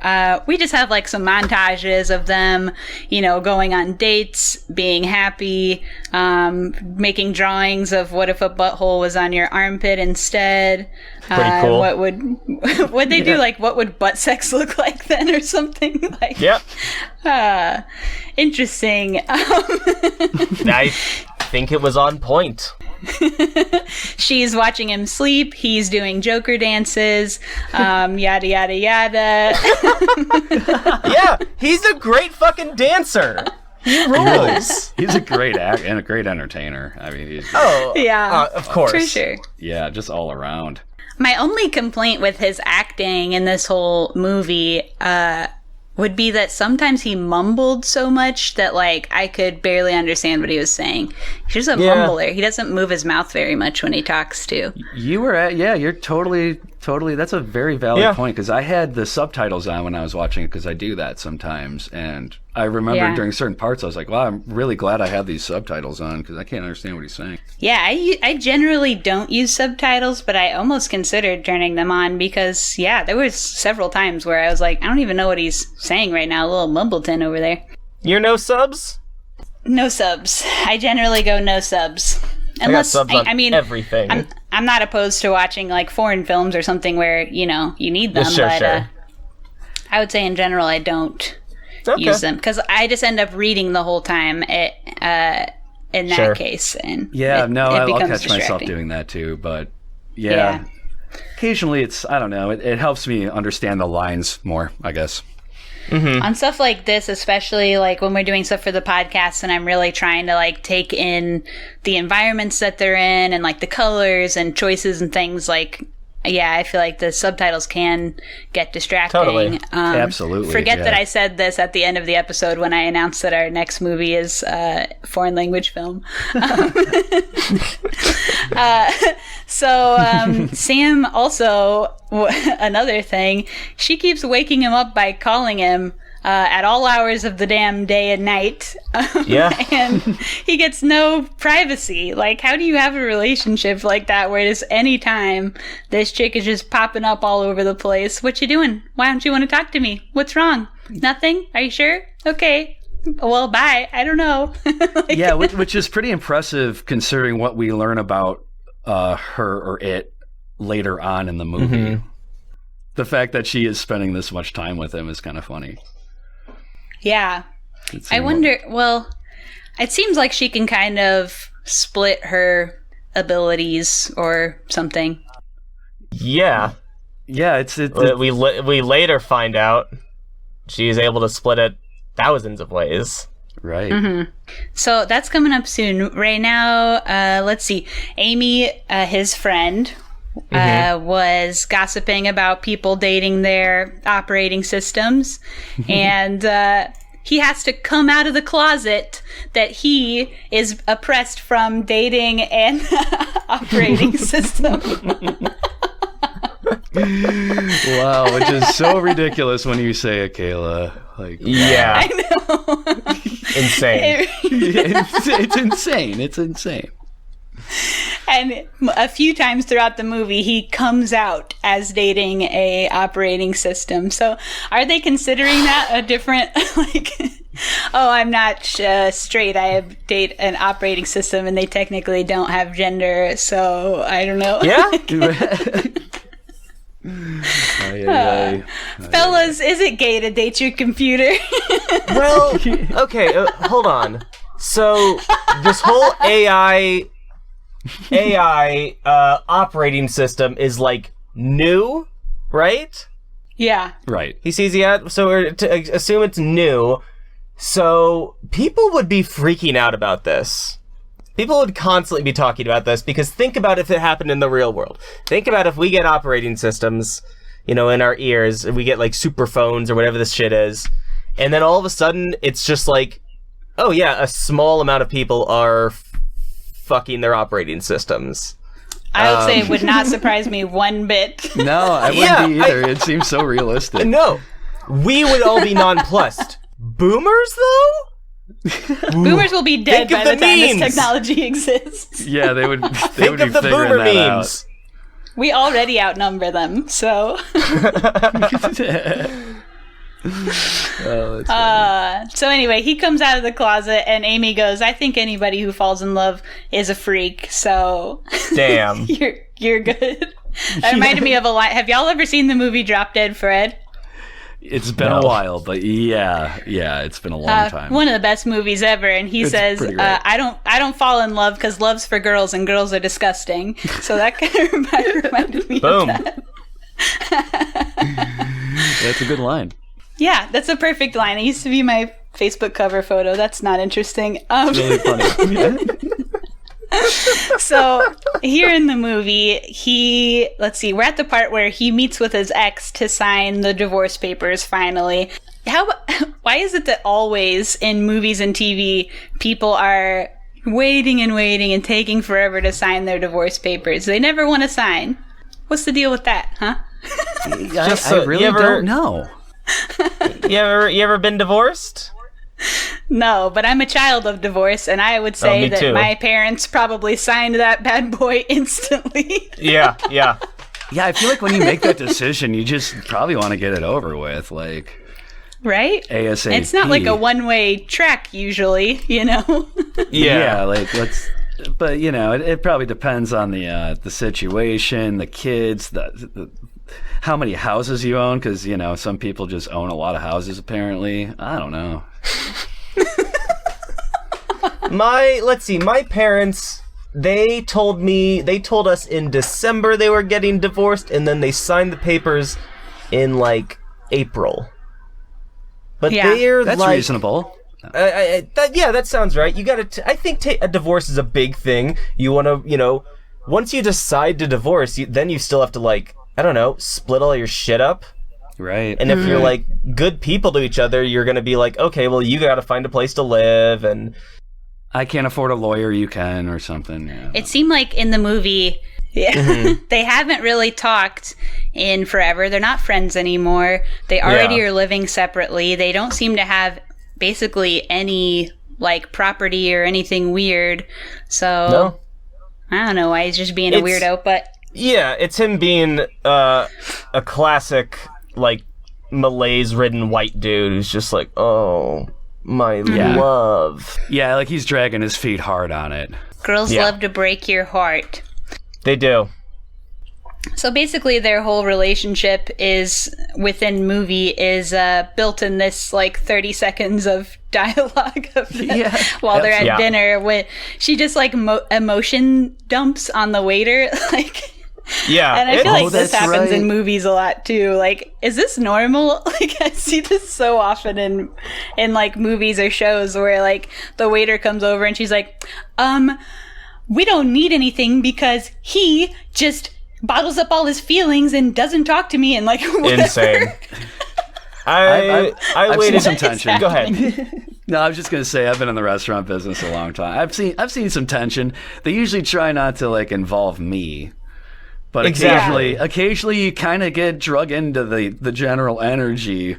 we just have like some montages of them, going on dates, being happy, making drawings of what if a butthole was on your armpit instead. Pretty cool. What would they do? Like, what would butt sex look like then, or something? Like, yep. Interesting. I think it was on point. She's watching him sleep. He's doing Joker dances. Yada yada yada. Yeah, he's a great fucking dancer. He rules. He's a great actor and a great entertainer. I mean, of course, for sure. Yeah, just all around. My only complaint with his acting in this whole movie would be that sometimes he mumbled so much that like I could barely understand what he was saying. He's just a mumbler. He doesn't move his mouth very much when he talks too. You're totally, that's a very valid point, because I had the subtitles on when I was watching it, because I do that sometimes, and I remember during certain parts I was like, wow, I'm really glad I have these subtitles on, because I can't understand what he's saying. Yeah, I generally don't use subtitles, but I almost considered turning them on, because there was several times where I was like, I don't even know what he's saying right now, a little mumbleton over there. You're no subs? No subs. I generally go no subs. Unless, I got subs on everything. I'm not opposed to watching like foreign films or something where, you need them, sure. I would say in general I don't use them, because I just end up reading the whole time in that case. And I'll becomes catch myself distracting. doing that too. But yeah. Occasionally I don't know, it helps me understand the lines more, I guess. On stuff like this, especially like when we're doing stuff for the podcast and I'm really trying to like take in the environments that they're in and like the colors and choices and things, like, yeah, I feel like the subtitles can get distracting. Totally. Absolutely. Forget that I said this at the end of the episode when I announced that our next movie is a foreign language film. So Sam also, another thing, she keeps waking him up by calling him at all hours of the damn day and night. And he gets no privacy. Like, how do you have a relationship like that where just any time this chick is just popping up all over the place? What you doing? Why don't you want to talk to me? What's wrong? Nothing? Are you sure? Okay. Well, bye. I don't know. Yeah, which is pretty impressive considering what we learn about her or it later on in the movie. Mm-hmm. The fact that she is spending this much time with him is kind of funny. Yeah. I wonder, well, it seems like she can kind of split her abilities or something. Yeah. Yeah, we later find out she is able to split it thousands of ways. Right. Mm-hmm. So that's coming up soon. Right now, let's see. Amy, his friend, was gossiping about people dating their operating systems. And he has to come out of the closet that he is oppressed from dating an operating system. Wow, which is so ridiculous when you say it, Kayla. Like, yeah. I know. Insane. It's insane. It's insane. And a few times throughout the movie, he comes out as dating a operating system. So are they considering that a different, like, oh, I'm not straight, I date an operating system, and they technically don't have gender, so I don't know. Yeah? Fellas, is it gay to date your computer? Well, okay, hold on. So this whole AI operating system is like new, right? Yeah. Right. He sees the ad, so we're to assume it's new. So people would be freaking out about this. People would constantly be talking about this, because think about if it happened in the real world. Think about if we get operating systems, in our ears, and we get like super phones or whatever this shit is, and then all of a sudden it's just like, oh yeah, a small amount of people are fucking their operating systems. I would say it would not surprise me one bit. No, I wouldn't be either. It seems so realistic. No, we would all be nonplussed. Boomers, though? Boomers will be dead Think by of the time memes. this technology exists. Yeah, they would. Think be of the figuring boomer that memes. We already outnumber them, so. Oh, that's So anyway, he comes out of the closet, and Amy goes, I think anybody who falls in love is a freak, so. Damn. You're good. That reminded me of a line. Have y'all ever seen the movie Drop Dead Fred? It's been a while, but yeah, it's been a long time. One of the best movies ever, and he says, pretty great. "I don't fall in love because love's for girls and girls are disgusting." So that kind of reminded me Boom. of that. That's a good line. Yeah, that's a perfect line. It used to be my Facebook cover photo. That's not interesting. It's really funny. So here in the movie, we're at the part where he meets with his ex to sign the divorce papers finally. Why is it that always in movies and TV, people are waiting and taking forever to sign their divorce papers? They never want to sign. What's the deal with that, huh? I really don't know. You ever been divorced? No, but I'm a child of divorce, and I would say me that too. my parents probably signed that bad boy instantly. Yeah. Yeah, I feel like when you make that decision, you just probably want to get it over with, like, Right? ASAP. It's not like a one-way track usually, Yeah, like let's. But it probably depends on the situation, the kids, how many houses you own, because, you know, some people just own a lot of houses, apparently. I don't know. My parents, they told us in December they were getting divorced, and then they signed the papers in, like, April. But that's reasonable. That sounds right. You gotta, I think a divorce is a big thing. You wanna, you know, once you decide to divorce, then you still have to, like, I don't know, split all your shit up. Right. And if you're, like, good people to each other, you're gonna be like, okay, well, you gotta find a place to live, and... I can't afford a lawyer, you can, or something. Yeah. It seemed like in the movie, they haven't really talked in forever. They're not friends anymore. They already are living separately. They don't seem to have basically any, like, property or anything weird. So, no. I don't know why he's just being a weirdo, but... Yeah, it's him being a classic, like, malaise-ridden white dude who's just like, oh... my love. Yeah, like he's dragging his feet hard on it. Girls love to break your heart. They do. So basically their whole relationship is, within movie, is built in this, like, 30 seconds of dialogue of them while they're at dinner, when she just, like, emotion dumps on the waiter, like... Yeah. And I feel like this happens in movies a lot too. Like, is this normal? Like, I see this so often in like movies or shows where, like, the waiter comes over and she's like, we don't need anything because he just bottles up all his feelings and doesn't talk to me, and, like, whatever. Insane. I waited some tension. Go ahead. No, I was just gonna say I've been in the restaurant business a long time. I've seen some tension. They usually try not to, like, involve me. But occasionally you kind of get drug into the general energy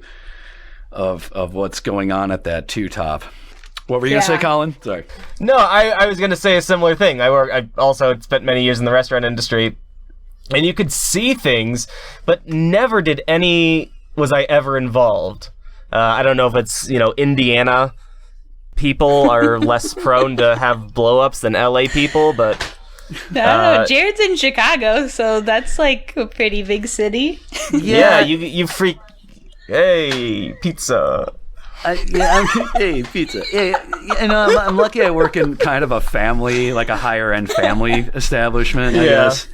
of what's going on at that two-top. What were you going to say, Colin? Sorry. No, I was going to say a similar thing. I also spent many years in the restaurant industry, and you could see things, but never was I ever involved. I don't know if it's, you know, Indiana people are less prone to have blow-ups than LA people, but... I don't know. Jared's in Chicago, so that's, like, a pretty big city. Yeah, you freak. Hey, pizza. Hey, pizza. Yeah, and I'm lucky I work in kind of a family, like a higher end family establishment, I guess.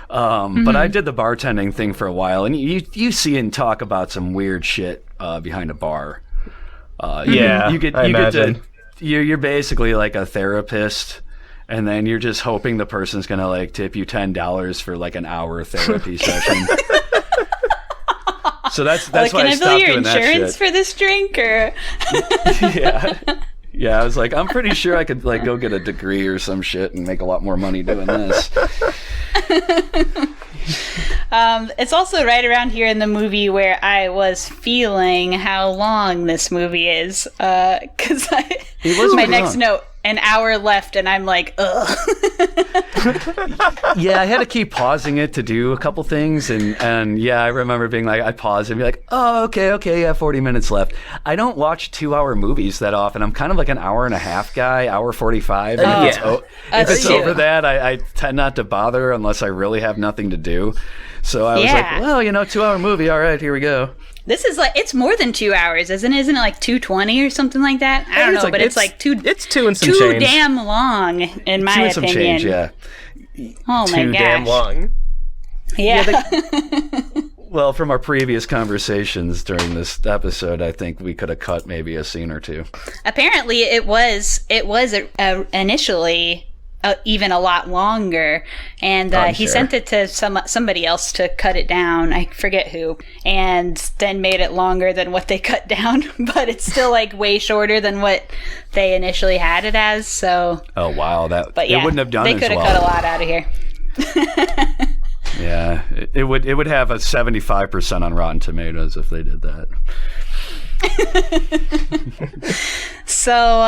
But I did the bartending thing for a while, and you see and talk about some weird shit behind a bar. You're basically like a therapist. And then you're just hoping the person's going to, like, tip you $10 for, like, an hour therapy session. So that's why I stopped doing that shit. Can I bill your insurance for this drink, or? Yeah, I was like, I'm pretty sure I could, like, go get a degree or some shit and make a lot more money doing this. It's also right around here in the movie where I was feeling how long this movie is. Because my next note, an hour left, and I'm like, ugh. Yeah, I had to keep pausing it to do a couple things, and yeah, I remember being like, I pause and be like, oh, okay, yeah, 40 minutes left. I don't watch 2-hour movies that often. I'm kind of like an hour and a half guy, hour 45. If it's over that, I tend not to bother unless I really have nothing to do. So I was like, well, you know, 2-hour movie, all right, here we go. This is like, it's more than 2 hours, isn't it? Isn't it like 2:20 or something like that? I don't know, but it's like it's two and some too change. Damn long, in my opinion. 2 and some change, yeah. Oh my gosh. Too damn long. Yeah. Well, from our previous conversations during this episode, I think we could have cut maybe a scene or two. Apparently, it was initially even a lot longer, and he sent it to somebody else to cut it down. I forget who, and then made it longer than what they cut down, but it's still, like, way shorter than what they initially had it as. So oh wow, it wouldn't have done they as could have well. cut a lot out of here. Yeah, it would have a 75% on Rotten Tomatoes if they did that. So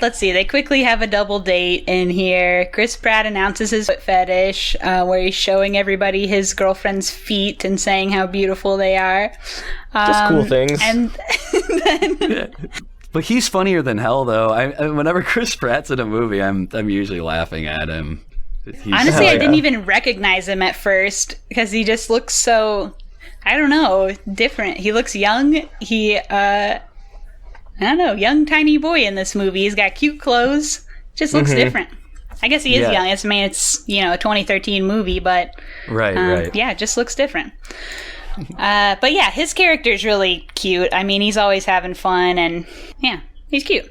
let's see, they quickly have a double date in here. Chris Pratt announces his foot fetish, where he's showing everybody his girlfriend's feet and saying how beautiful they are. Just cool things. And then But he's funnier than hell, though. Whenever Chris Pratt's in a movie, I'm usually laughing at him. Honestly, I didn't even recognize him at first because he just looks so I don't know, different. He looks young. I don't know, young tiny boy in this movie. He's got cute clothes. Just looks different. I guess he is young. It's a 2013 movie, but right. Yeah, it just looks different. But yeah, his character's really cute. I mean, he's always having fun, and yeah, he's cute.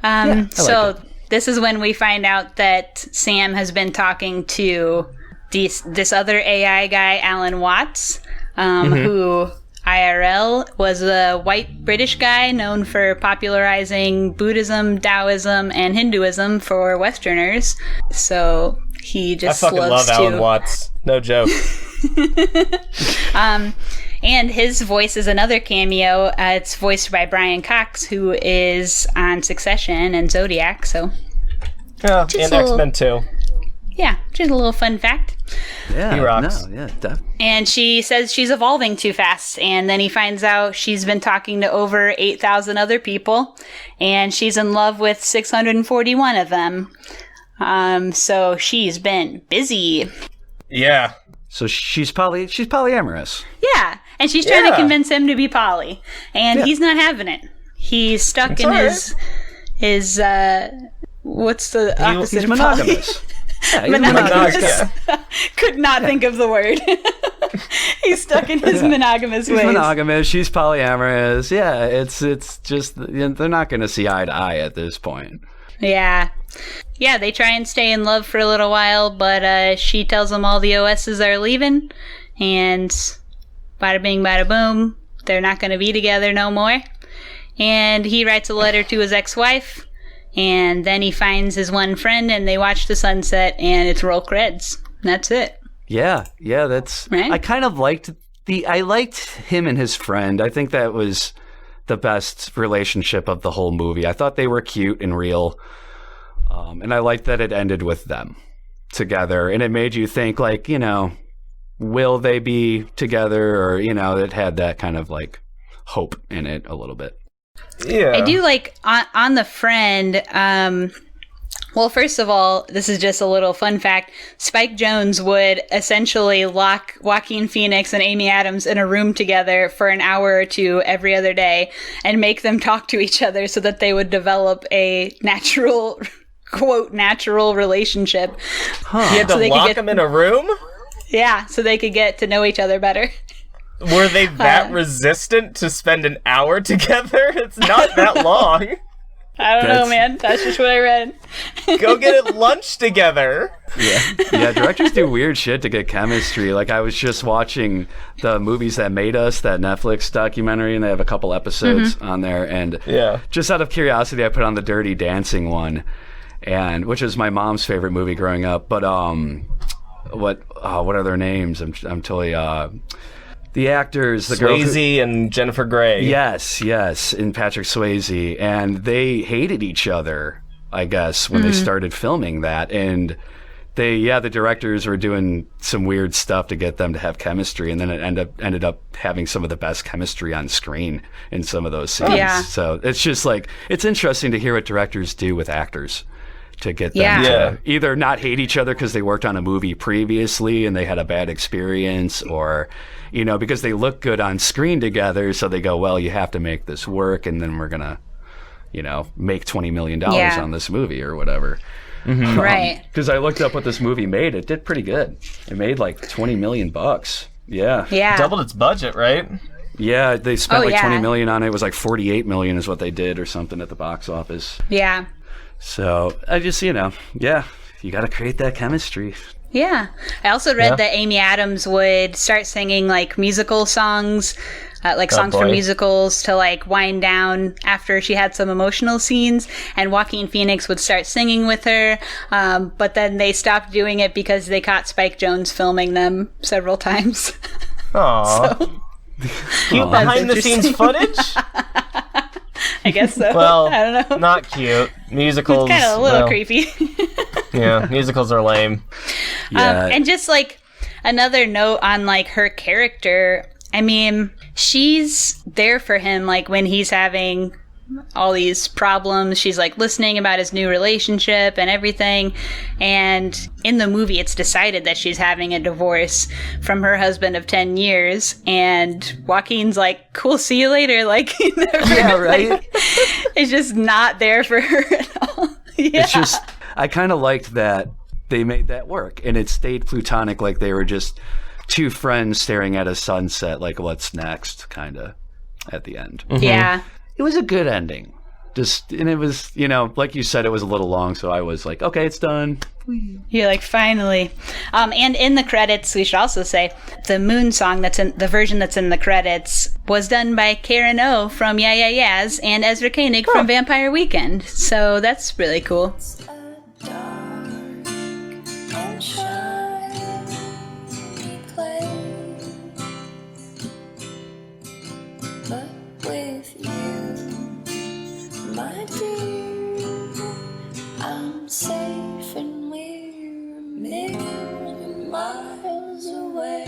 This is when we find out that Sam has been talking to this other AI guy, Alan Watts, who IRL was a white British guy known for popularizing Buddhism, Taoism, and Hinduism for Westerners. So he just I fucking love Alan Watts. No joke. And his voice is another cameo. It's voiced by Brian Cox, who is on Succession and Zodiac. So, yeah, and X-Men too. Yeah, just a little fun fact. Yeah, he rocks. No, yeah, and she says she's evolving too fast, and then he finds out she's been talking to over 8,000 other people, and she's in love with 641 of them. So she's been busy. Yeah. So she's polyamorous. Yeah, and she's trying to convince him to be poly, and he's not having it. He's stuck in his what's the opposite he's of monogamous. poly? Yeah, he's monogamous. Could not think of the word. He's stuck in his monogamous ways. He's monogamous. She's polyamorous. Yeah, it's just they're not going to see eye to eye at this point. Yeah. Yeah, they try and stay in love for a little while, but she tells them all the OSs are leaving, and bada bing, bada boom, they're not going to be together no more. And he writes a letter to his ex-wife, and then he finds his one friend, and they watch the sunset, and it's roll creds. That's it. Yeah, that's... Right? I kind of liked I liked him and his friend. I think that was the best relationship of the whole movie. I thought they were cute and real. And I liked that it ended with them together. And it made you think, like, will they be together? Or, it had that kind of, like, hope in it a little bit. Yeah. I do like, on the friend, well, first of all, this is just a little fun fact. Spike Jonze would essentially lock Joaquin Phoenix and Amy Adams in a room together for an hour or two every other day and make them talk to each other so that they would develop a natural... quote, natural relationship. Huh. He had to lock them in a room? Yeah, so they could get to know each other better. Were they that resistant to spend an hour together? It's not that long. I don't know, man. That's just what I read. Go get lunch together. Yeah, directors do weird shit to get chemistry. Like, I was just watching the Movies That Made Us, that Netflix documentary, and they have a couple episodes on there. And just out of curiosity, I put on the Dirty Dancing one. And which is my mom's favorite movie growing up, but what are their names? I'm totally the actors, the Swayze and Jennifer Grey. Yes, and Patrick Swayze, and they hated each other, I guess, when they started filming that, and the directors were doing some weird stuff to get them to have chemistry, and then it ended up having some of the best chemistry on screen in some of those scenes. Yeah. So it's just like, it's interesting to hear what directors do with actors to get them to either not hate each other because they worked on a movie previously and they had a bad experience, or, because they look good on screen together, so they go, well, you have to make this work, and then we're going to, make $20 million on this movie or whatever. Mm-hmm. Right. Because I looked up what this movie made. It did pretty good. It made like $20 million. Yeah. Doubled its budget, right? Yeah, they spent $20 million on it. It was like $48 million is what they did or something at the box office. Yeah. So I just, you got to create that chemistry. Yeah. I also read that Amy Adams would start singing like musical songs, like songs from musicals to like wind down after she had some emotional scenes, and Joaquin Phoenix would start singing with her. But then they stopped doing it because they caught Spike Jonze filming them several times. Aww. So, cute behind the scenes footage? I guess so. Well, I don't know. Not cute. Musicals. It's kind of a little creepy. Yeah, musicals are lame. Yeah. And just like another note on like her character, I mean, she's there for him like when he's having all these problems. She's like listening about his new relationship and everything. And in the movie, it's decided that she's having a divorce from her husband of 10 years. And Joaquin's like, cool, see you later. Like, he never, Yeah, right? like, it's just not there for her at all. Yeah. It's just, I kind of liked that they made that work, and it stayed platonic, like they were just two friends staring at a sunset, like what's next, kind of, at the end. Yeah. It was a good ending. And it was, like you said, it was a little long, so I was like, okay, it's done. You're like, finally. And in the credits, we should also say, the Moon song the version that's in the credits was done by Karen O from Yeah Yeah Yeahs and Ezra Koenig from Vampire Weekend. So that's really cool. A dark and shiny place, but with you, my dear, I'm safe and we're a million miles away.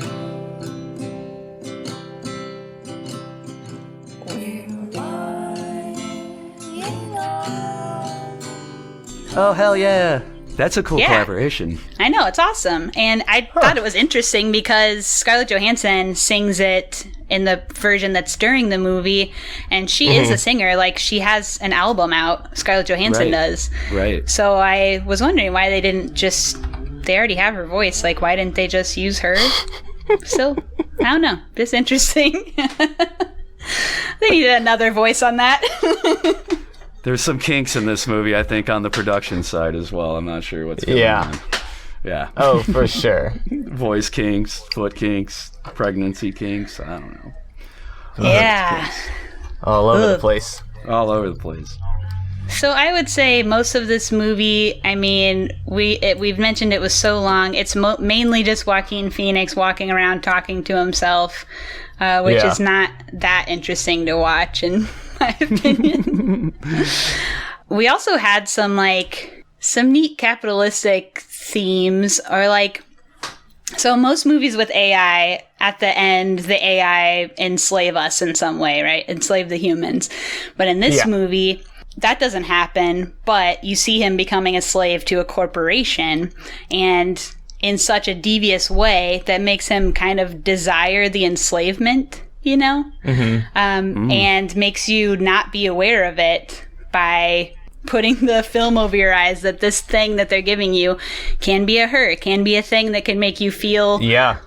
We're lying on. Oh, hell yeah. That's a cool Yeah. collaboration. I know, it's awesome. And I thought it was interesting because Scarlett Johansson sings it in the version that's during the movie, and she is a singer. Like, she has an album out, Scarlett Johansson Right. does. Right. So I was wondering why they didn't just... They already have her voice. Like, why didn't they just use her? So, I don't know. Just interesting. They needed another voice on that. There's some kinks in this movie, I think, on the production side as well. I'm not sure what's going Yeah. on. Yeah. Oh, for sure. Voice kinks, foot kinks, pregnancy kinks. I don't know. Yeah. All over the place. All over the place. So I would say most of this movie, I mean, we've mentioned it was so long. It's mainly just Joaquin Phoenix walking around talking to himself, which is not that interesting to watch, in my opinion. We also had some neat capitalistic themes, or like, so most movies with AI, at the end, the AI enslave us in some way, right? Enslave the humans. But in this movie, that doesn't happen, but you see him becoming a slave to a corporation, and in such a devious way that makes him kind of desire the enslavement, and makes you not be aware of it by putting the film over your eyes that this thing that they're giving you can be a hurt, can be a thing that can make you feel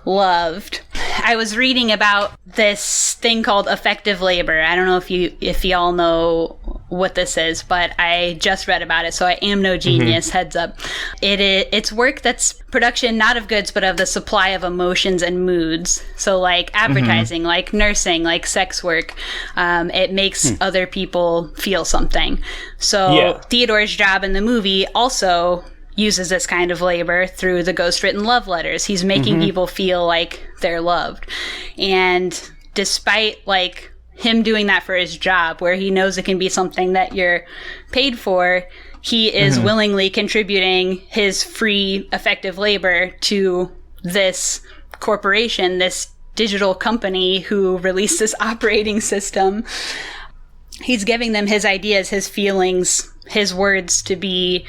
loved. I was reading about this thing called effective labor. I don't know if y'all know what this is, but I just read about it, so I am no genius, heads up. It's work that's production not of goods, but of the supply of emotions and moods. So like advertising, like nursing, like sex work. It makes other people feel something. So Theodore's job in the movie also uses this kind of labor through the ghostwritten love letters. He's making people feel like they're loved. And despite like him doing that for his job, where he knows it can be something that you're paid for, he is willingly contributing his free effective labor to this corporation, this digital company who released this operating system. He's giving them his ideas, his feelings, his words to be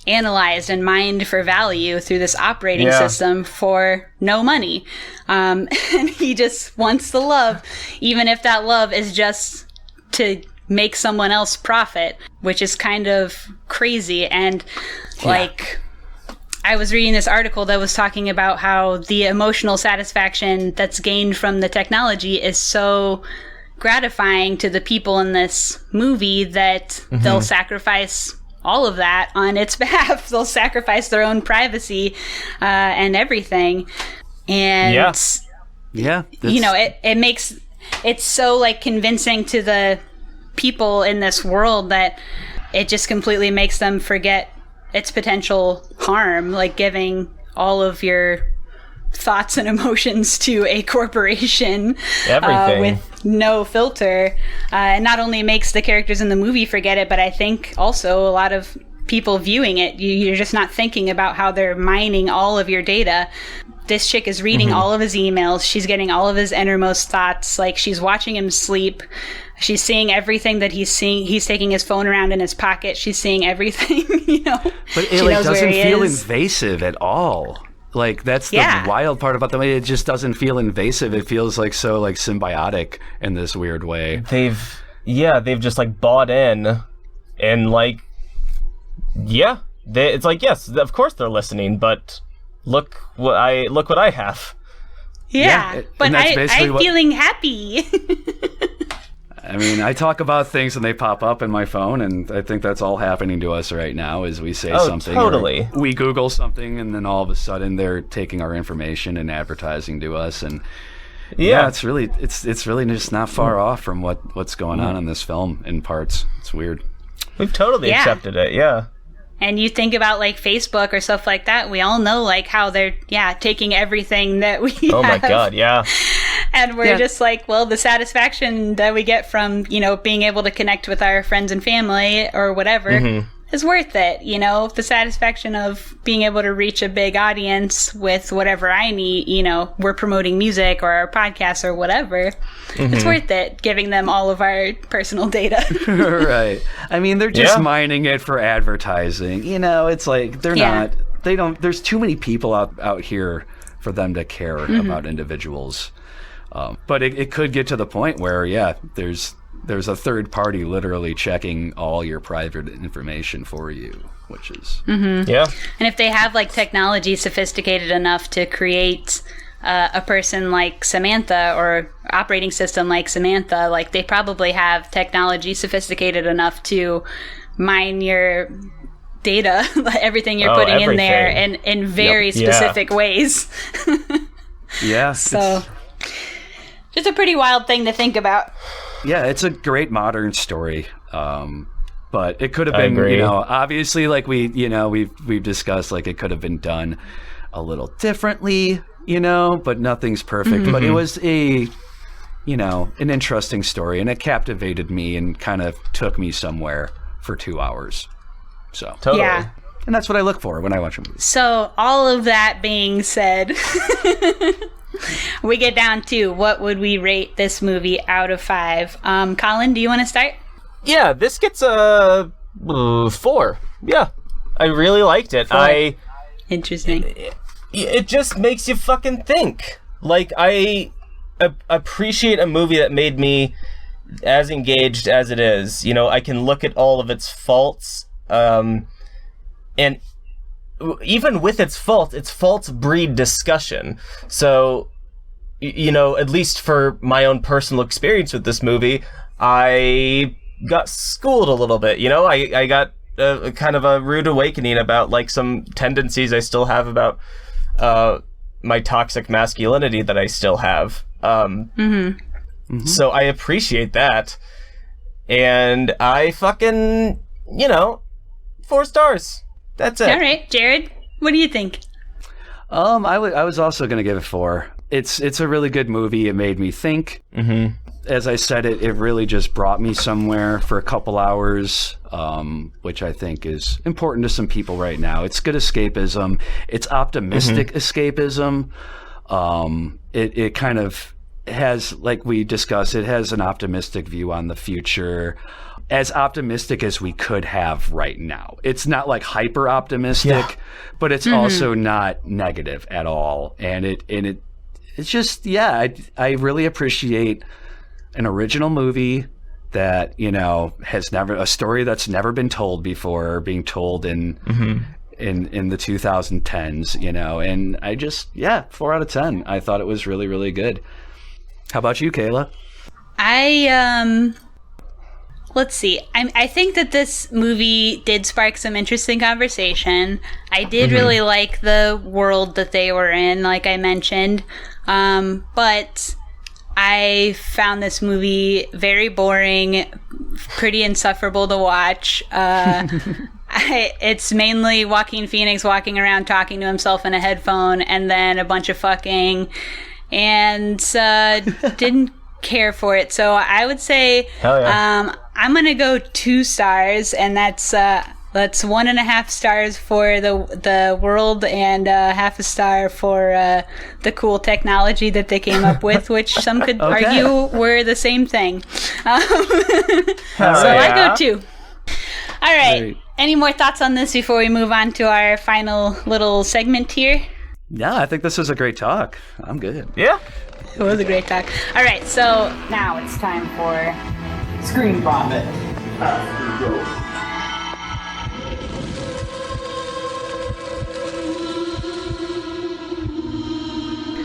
analyzed and mined for value through this operating system for no money. And he just wants the love, even if that love is just to make someone else profit, which is kind of crazy. And like, I was reading this article that was talking about how the emotional satisfaction that's gained from the technology is so gratifying to the people in this movie that they'll sacrifice all of that on its behalf. They'll sacrifice their own privacy and everything. And it makes it's so like convincing to the people in this world that it just completely makes them forget its potential harm, like giving all of your thoughts and emotions to a corporation with no filter. It not only makes the characters in the movie forget it, but I think also a lot of people viewing it, you're just not thinking about how they're mining all of your data. This chick is reading all of his emails. She's getting all of his innermost thoughts. Like, she's watching him sleep. She's seeing everything that he's seeing. He's taking his phone around in his pocket. She's seeing everything, But it She knows where doesn't he feel is. invasive at all. Like, that's the Yeah. wild part about the way it just doesn't feel invasive. It feels like so like symbiotic in this weird way. They've just like bought in, and like, it's like, yes, of course they're listening, but look what I have. Yeah, but and that's basically I'm feeling happy. I mean, I talk about things and they pop up in my phone, and I think that's all happening to us right now as we say something. Totally. We Google something, and then all of a sudden they're taking our information and advertising to us. And it's really just not far off from what's going on in this film in parts. It's weird. We've totally accepted it, yeah. And you think about like Facebook or stuff like that, we all know like how they're taking everything that we Oh my have. god, yeah. And we're just like, well, the satisfaction that we get from, being able to connect with our friends and family or whatever is worth it. The satisfaction of being able to reach a big audience with whatever I need, we're promoting music or our podcast or whatever. It's worth it giving them all of our personal data. Right. I mean, they're just mining it for advertising. It's like there's too many people out here for them to care about individuals. But it could get to the point where, there's a third party literally checking all your private information for you, which is... Yeah. And if they have like technology sophisticated enough to create a person like Samantha or operating system like Samantha, like they probably have technology sophisticated enough to mine your data, everything you're putting in there in very specific ways. Yeah. So just a pretty wild thing to think about. Yeah, it's a great modern story. But it could have been, agree. obviously, like we've discussed, like it could have been done a little differently, but nothing's perfect. But it was an interesting story, and it captivated me and kind of took me somewhere for 2 hours. So Totally. Yeah. And that's what I look for when I watch a movie. So all of that being said, we get down to what would we rate this movie out of 5? Colin, do you want to start? Yeah, this gets a 4. Yeah, I really liked it. 4. Interesting. It just makes you fucking think. Like, I appreciate a movie that made me as engaged as it is. I can look at all of its faults, and even with its faults breed discussion. So, at least for my own personal experience with this movie, I got schooled a little bit. I got a kind of a rude awakening about like some tendencies I still have about my toxic masculinity that I still have. So I appreciate that. And I fucking, 4 stars. That's it. All right, Jared, what do you think? I was also going to give it 4. It's a really good movie. It made me think. As I said, it really just brought me somewhere for a couple hours, which I think is important to some people right now. It's good escapism. It's optimistic escapism. It kind of has, like we discussed, it has an optimistic view on the future. As optimistic as we could have right now. It's not like hyper optimistic, but it's also not negative at all. And it's just, I really appreciate an original movie that, has never, a story that's never been told before being told in the 2010s, and I just, 4 out of 10. I thought it was really, really good. How about you, Kayla? Let's see. I think that this movie did spark some interesting conversation. I did really like the world that they were in, like I mentioned. But I found this movie very boring, pretty insufferable to watch. It's mainly Joaquin Phoenix walking around talking to himself in a headphone and then a bunch of fucking. And didn't care for it. So I would say I'm going to go 2 stars, and that's That's 1.5 stars for the world and half a star for the cool technology that they came up with, which some could argue were the same thing. I go 2. All right. Great. Any more thoughts on this before we move on to our final little segment here? Yeah, I think this was a great talk. I'm good. Yeah. It was a great talk. All right, so now it's time for ScreenVomit.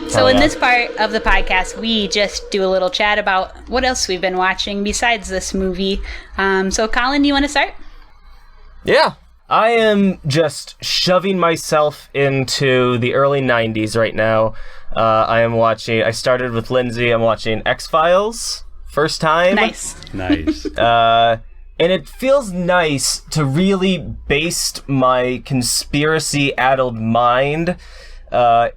So in this part of the podcast, we just do a little chat about what else we've been watching besides this movie. So Colin, do you want to start? Yeah. I am just shoving myself into the early 90s right now. I started with Lindsay, I'm watching X-Files, first time. Nice. Nice. And it feels nice to really baste my conspiracy-addled mind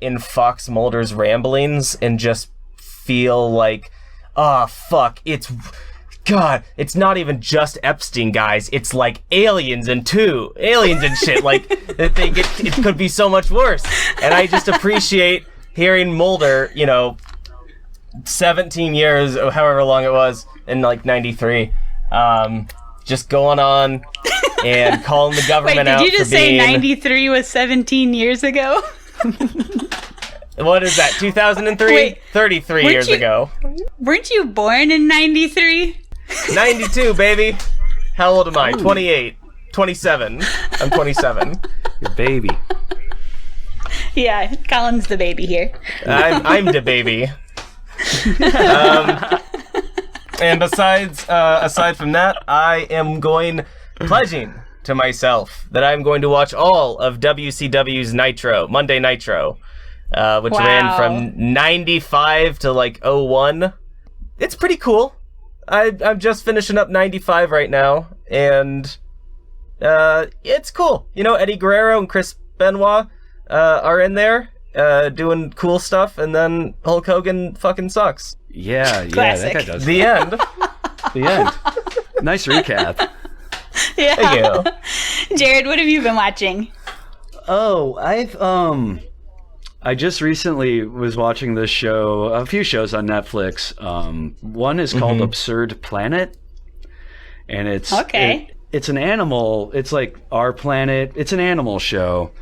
in Fox Mulder's ramblings and just feel like, fuck, it's not even just Epstein, guys. It's like aliens and shit. Like, it could be so much worse. And I just appreciate hearing Mulder, 17 years, or however long it was, in like 93, just going on and calling the government out. Wait, did you just say 93 was 17 years ago? What is that, 2003? Wait, 33 years ago. Weren't you born in 93? 92, baby. How old am I? 28. 27. I'm 27. Your baby. Yeah, Colin's the baby here. I'm the baby. And aside from that, I am pledging to myself that I'm going to watch all of WCW's Nitro, Monday Nitro, which ran from 95 to like 01. It's pretty cool. I'm just finishing up 95 right now, and it's cool. Eddie Guerrero and Chris Benoit are in there doing cool stuff, and then Hulk Hogan fucking sucks. Yeah, Classic. that guy does. The end. The end. Nice recap. Yeah. Thank you. Jared, what have you been watching? Oh, I just recently was watching this show, a few shows on Netflix. One is called Absurd Planet, and it's an animal. It's like Our Planet. It's an animal show,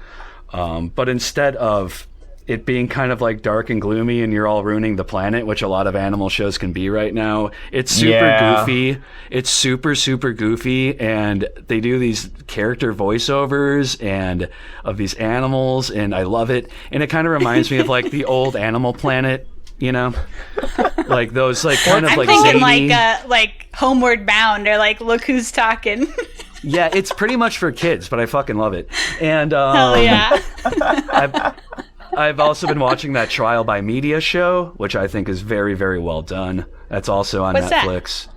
but instead of it being kind of like dark and gloomy and you're all ruining the planet, which a lot of animal shows can be right now, it's super goofy. It's super, super goofy, and they do these character voiceovers and of these animals, and I love it. And it kind of reminds me of like the old Animal Planet, like those like kind of I'm like thinking zany, like Homeward Bound or like Look Who's Talking. Yeah, it's pretty much for kids, but I fucking love it. And Hell yeah. I've also been watching that Trial by Media show, which I think is very, very well done. That's also on What's Netflix.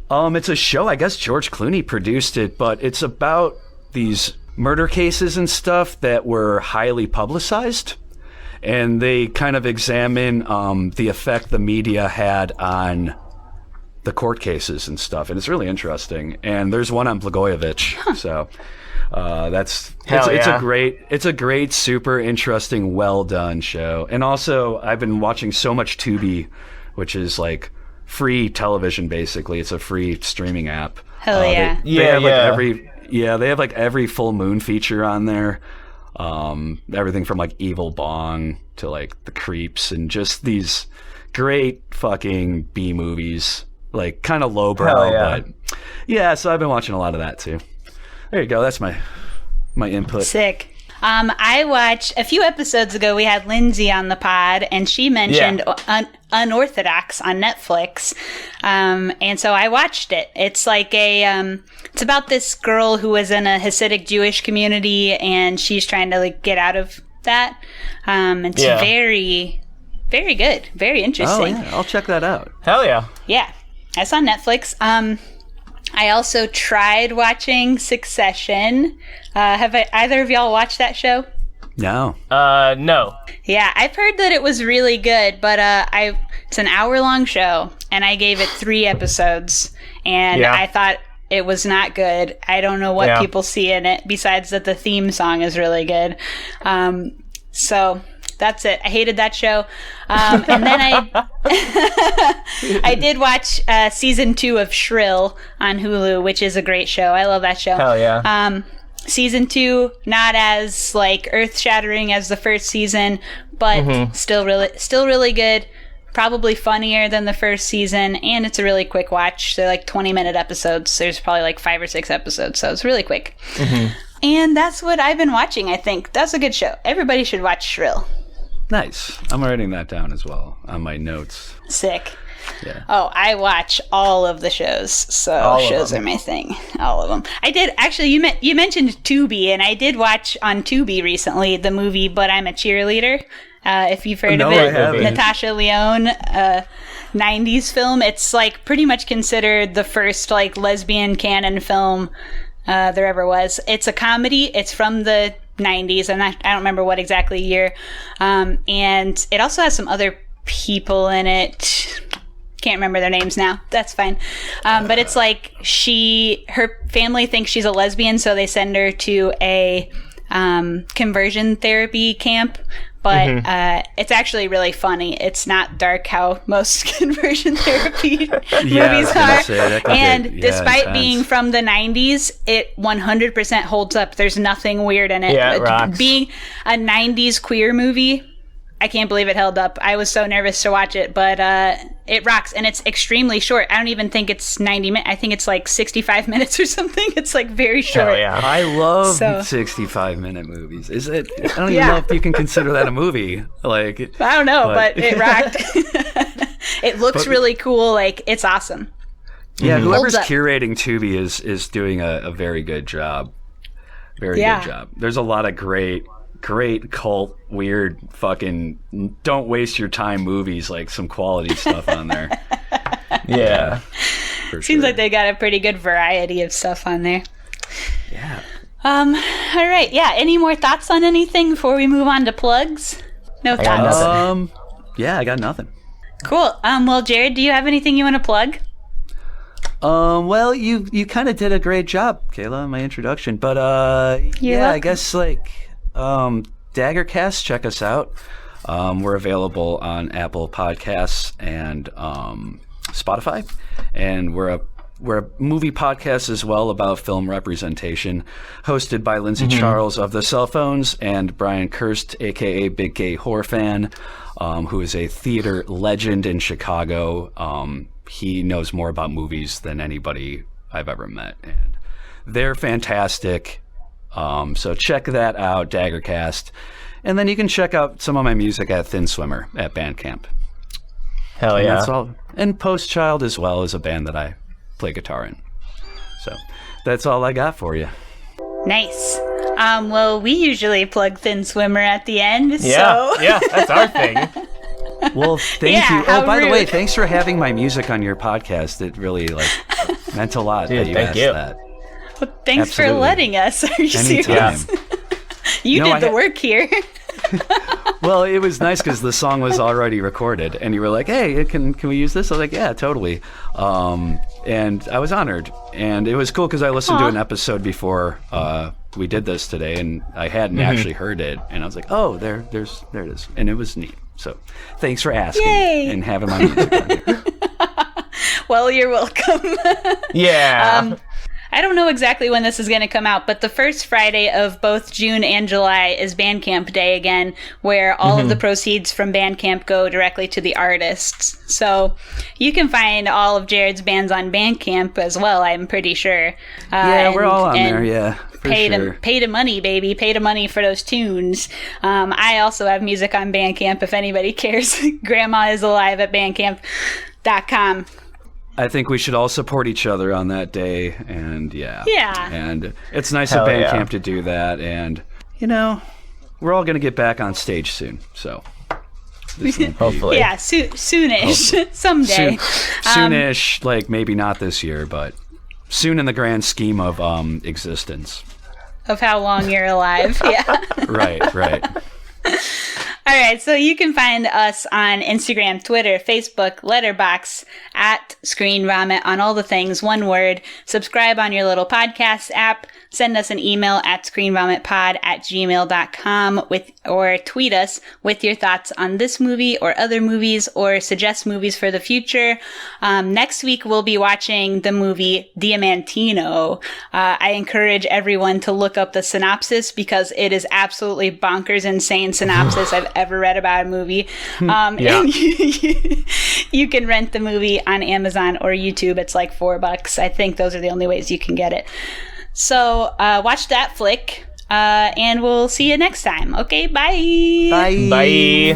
It's a show, I guess George Clooney produced it, but it's about these murder cases and stuff that were highly publicized. And they kind of examine the effect the media had on the court cases and stuff. And it's really interesting. And there's one on Blagojevich, so... it's a great, super interesting, well done show. And also, I've been watching so much Tubi, which is like free television. Basically, it's a free streaming app. Hell yeah! They have like every full moon feature on there. Everything from like Evil Bong to like The Creeps, and just these great fucking B movies, like kind of lowbrow, but yeah. So I've been watching a lot of that too. There you go. That's my input. Sick. I watched a few episodes ago. We had Lindsay on the pod, and she mentioned Unorthodox on Netflix, and so I watched it. It's like it's about this girl who was in a Hasidic Jewish community, and she's trying to like get out of that. It's very, very good, very interesting. Oh yeah, I'll check that out. Hell yeah. Yeah, that's on Netflix. I also tried watching Succession. Have either of y'all watched that show? No. No. Yeah, I've heard that it was really good, but it's an hour-long show, and I gave it 3 episodes, and I thought It was not good. I don't know what people see in it besides that the theme song is really good. So that's it. I hated that show. And then I did watch season 2 of Shrill on Hulu, which is a great show. I love that show. Hell yeah. Season 2, not as like earth-shattering as the first season, but still really good. Probably funnier than the first season, and it's a really quick watch. They're like 20-minute episodes. There's probably like 5 or 6 episodes, so it's really quick. And that's what I've been watching, I think. That's a good show. Everybody should watch Shrill. Nice. I'm writing that down as well on my notes. Sick. Yeah. Oh, I watch all of the shows, so All of shows them. are my thing. All of them. I did, actually, you mentioned Tubi, and I did watch on Tubi recently the movie But I'm a Cheerleader. If you've heard of I it, haven't. Natasha Lyonne, 90s film. It's like pretty much considered the first like lesbian canon film there ever was. It's a comedy. It's from the 90s. I don't remember what exactly year. And it also has some other people in it. Can't remember their names now. That's fine. But it's like her family thinks she's a lesbian, so they send her to a conversion therapy camp. But it's actually really funny. It's not dark how most conversion therapy movies are. And despite being from the 90s, it 100% holds up. There's nothing weird in it. Yeah, it rocks. Being a 90s queer movie, I can't believe it held up. I was so nervous to watch it, but it rocks. And it's extremely short. I don't even think it's 90 minutes. I think it's like 65 minutes or something. It's like very short. Hell yeah. I love So- 65-minute movies. Is it? I don't even know if you can consider that a movie. Like, I don't know, but it rocked. It looks really cool. Like, it's awesome. yeah, whoever's Holds up. curating Tubi is doing a very good job. Very good job. There's a lot of great cult, weird, fucking don't waste your time movies, like some quality stuff on there. Yeah. For Seems sure. like they got a pretty good variety of stuff on there. Yeah. All right. Yeah. Any more thoughts on anything before we move on to plugs? No got thoughts. nothing. Yeah, I got nothing. Cool. Well, Jared, do you have anything you want to plug? Well, you kind of did a great job, Kayla, in my introduction. But You're I welcome. guess like Daggercast, check us out. We're available on Apple Podcasts and Spotify, and we're a movie podcast as well about film representation, hosted by Lindsay Charles of the Cell Phones and Brian Kirst, aka Big Gay Horror Fan, who is a theater legend in Chicago. He knows more about movies than anybody I've ever met, and they're fantastic. So check that out, Daggercast. And then you can check out some of my music at Thin Swimmer at Bandcamp. Hell And yeah. that's all. And Post Child as well is a band that I play guitar in. So that's all I got for you. Nice. Well, we usually plug Thin Swimmer at the end. Yeah. So. Yeah, that's our thing. Well, thank Yeah, you. how Oh, by the way, rude. thanks for having my music on your podcast. It really meant a lot Dude, that you thank asked you. that. Well, thanks for Absolutely. letting us. Are you Anytime. serious? You No, did I the ha- work here. Well, it was nice because the song was already recorded, and you were like, "Hey, can we use this?" I was like, "Yeah, totally." And I was honored, and it was cool because I listened to an episode before we did this today, and I hadn't actually heard it, and I was like, "Oh, there it is," and it was neat. So, thanks for asking Yay. and having my music on here. Well, you're welcome. Yeah. I don't know exactly when this is going to come out, but the first Friday of both June and July is Bandcamp Day again, where all of the proceeds from Bandcamp go directly to the artists. So you can find all of Jared's bands on Bandcamp as well, I'm pretty sure. Yeah, we're all on and there. Yeah, for sure. Pay to money, baby. Pay to money for those tunes. I also have music on Bandcamp if anybody cares. Grandma is alive at bandcamp.com. I think we should all support each other on that day, and yeah. And it's nice Hell of Bandcamp yeah. to do that, and we're all gonna get back on stage soon, so this won't be- Hopefully. Yeah, soonish. Someday. soonish, like maybe not this year, but soon in the grand scheme of existence. Of how long you're alive. Yeah. Right. All right, so you can find us on Instagram, Twitter, Facebook, Letterboxd, at ScreenVomit, on all the things, one word. Subscribe on your little podcast app. Send us an email at screenvomitpod@gmail.com or tweet us with your thoughts on this movie or other movies, or suggest movies for the future. Next week, we'll be watching the movie Diamantino. I encourage everyone to look up the synopsis because it is absolutely bonkers insane synopsis I've ever read about a movie. And you can rent the movie on Amazon or YouTube. It's like $4. I think those are the only ways you can get it. So watch that flick, and we'll see you next time. Okay, bye. Bye.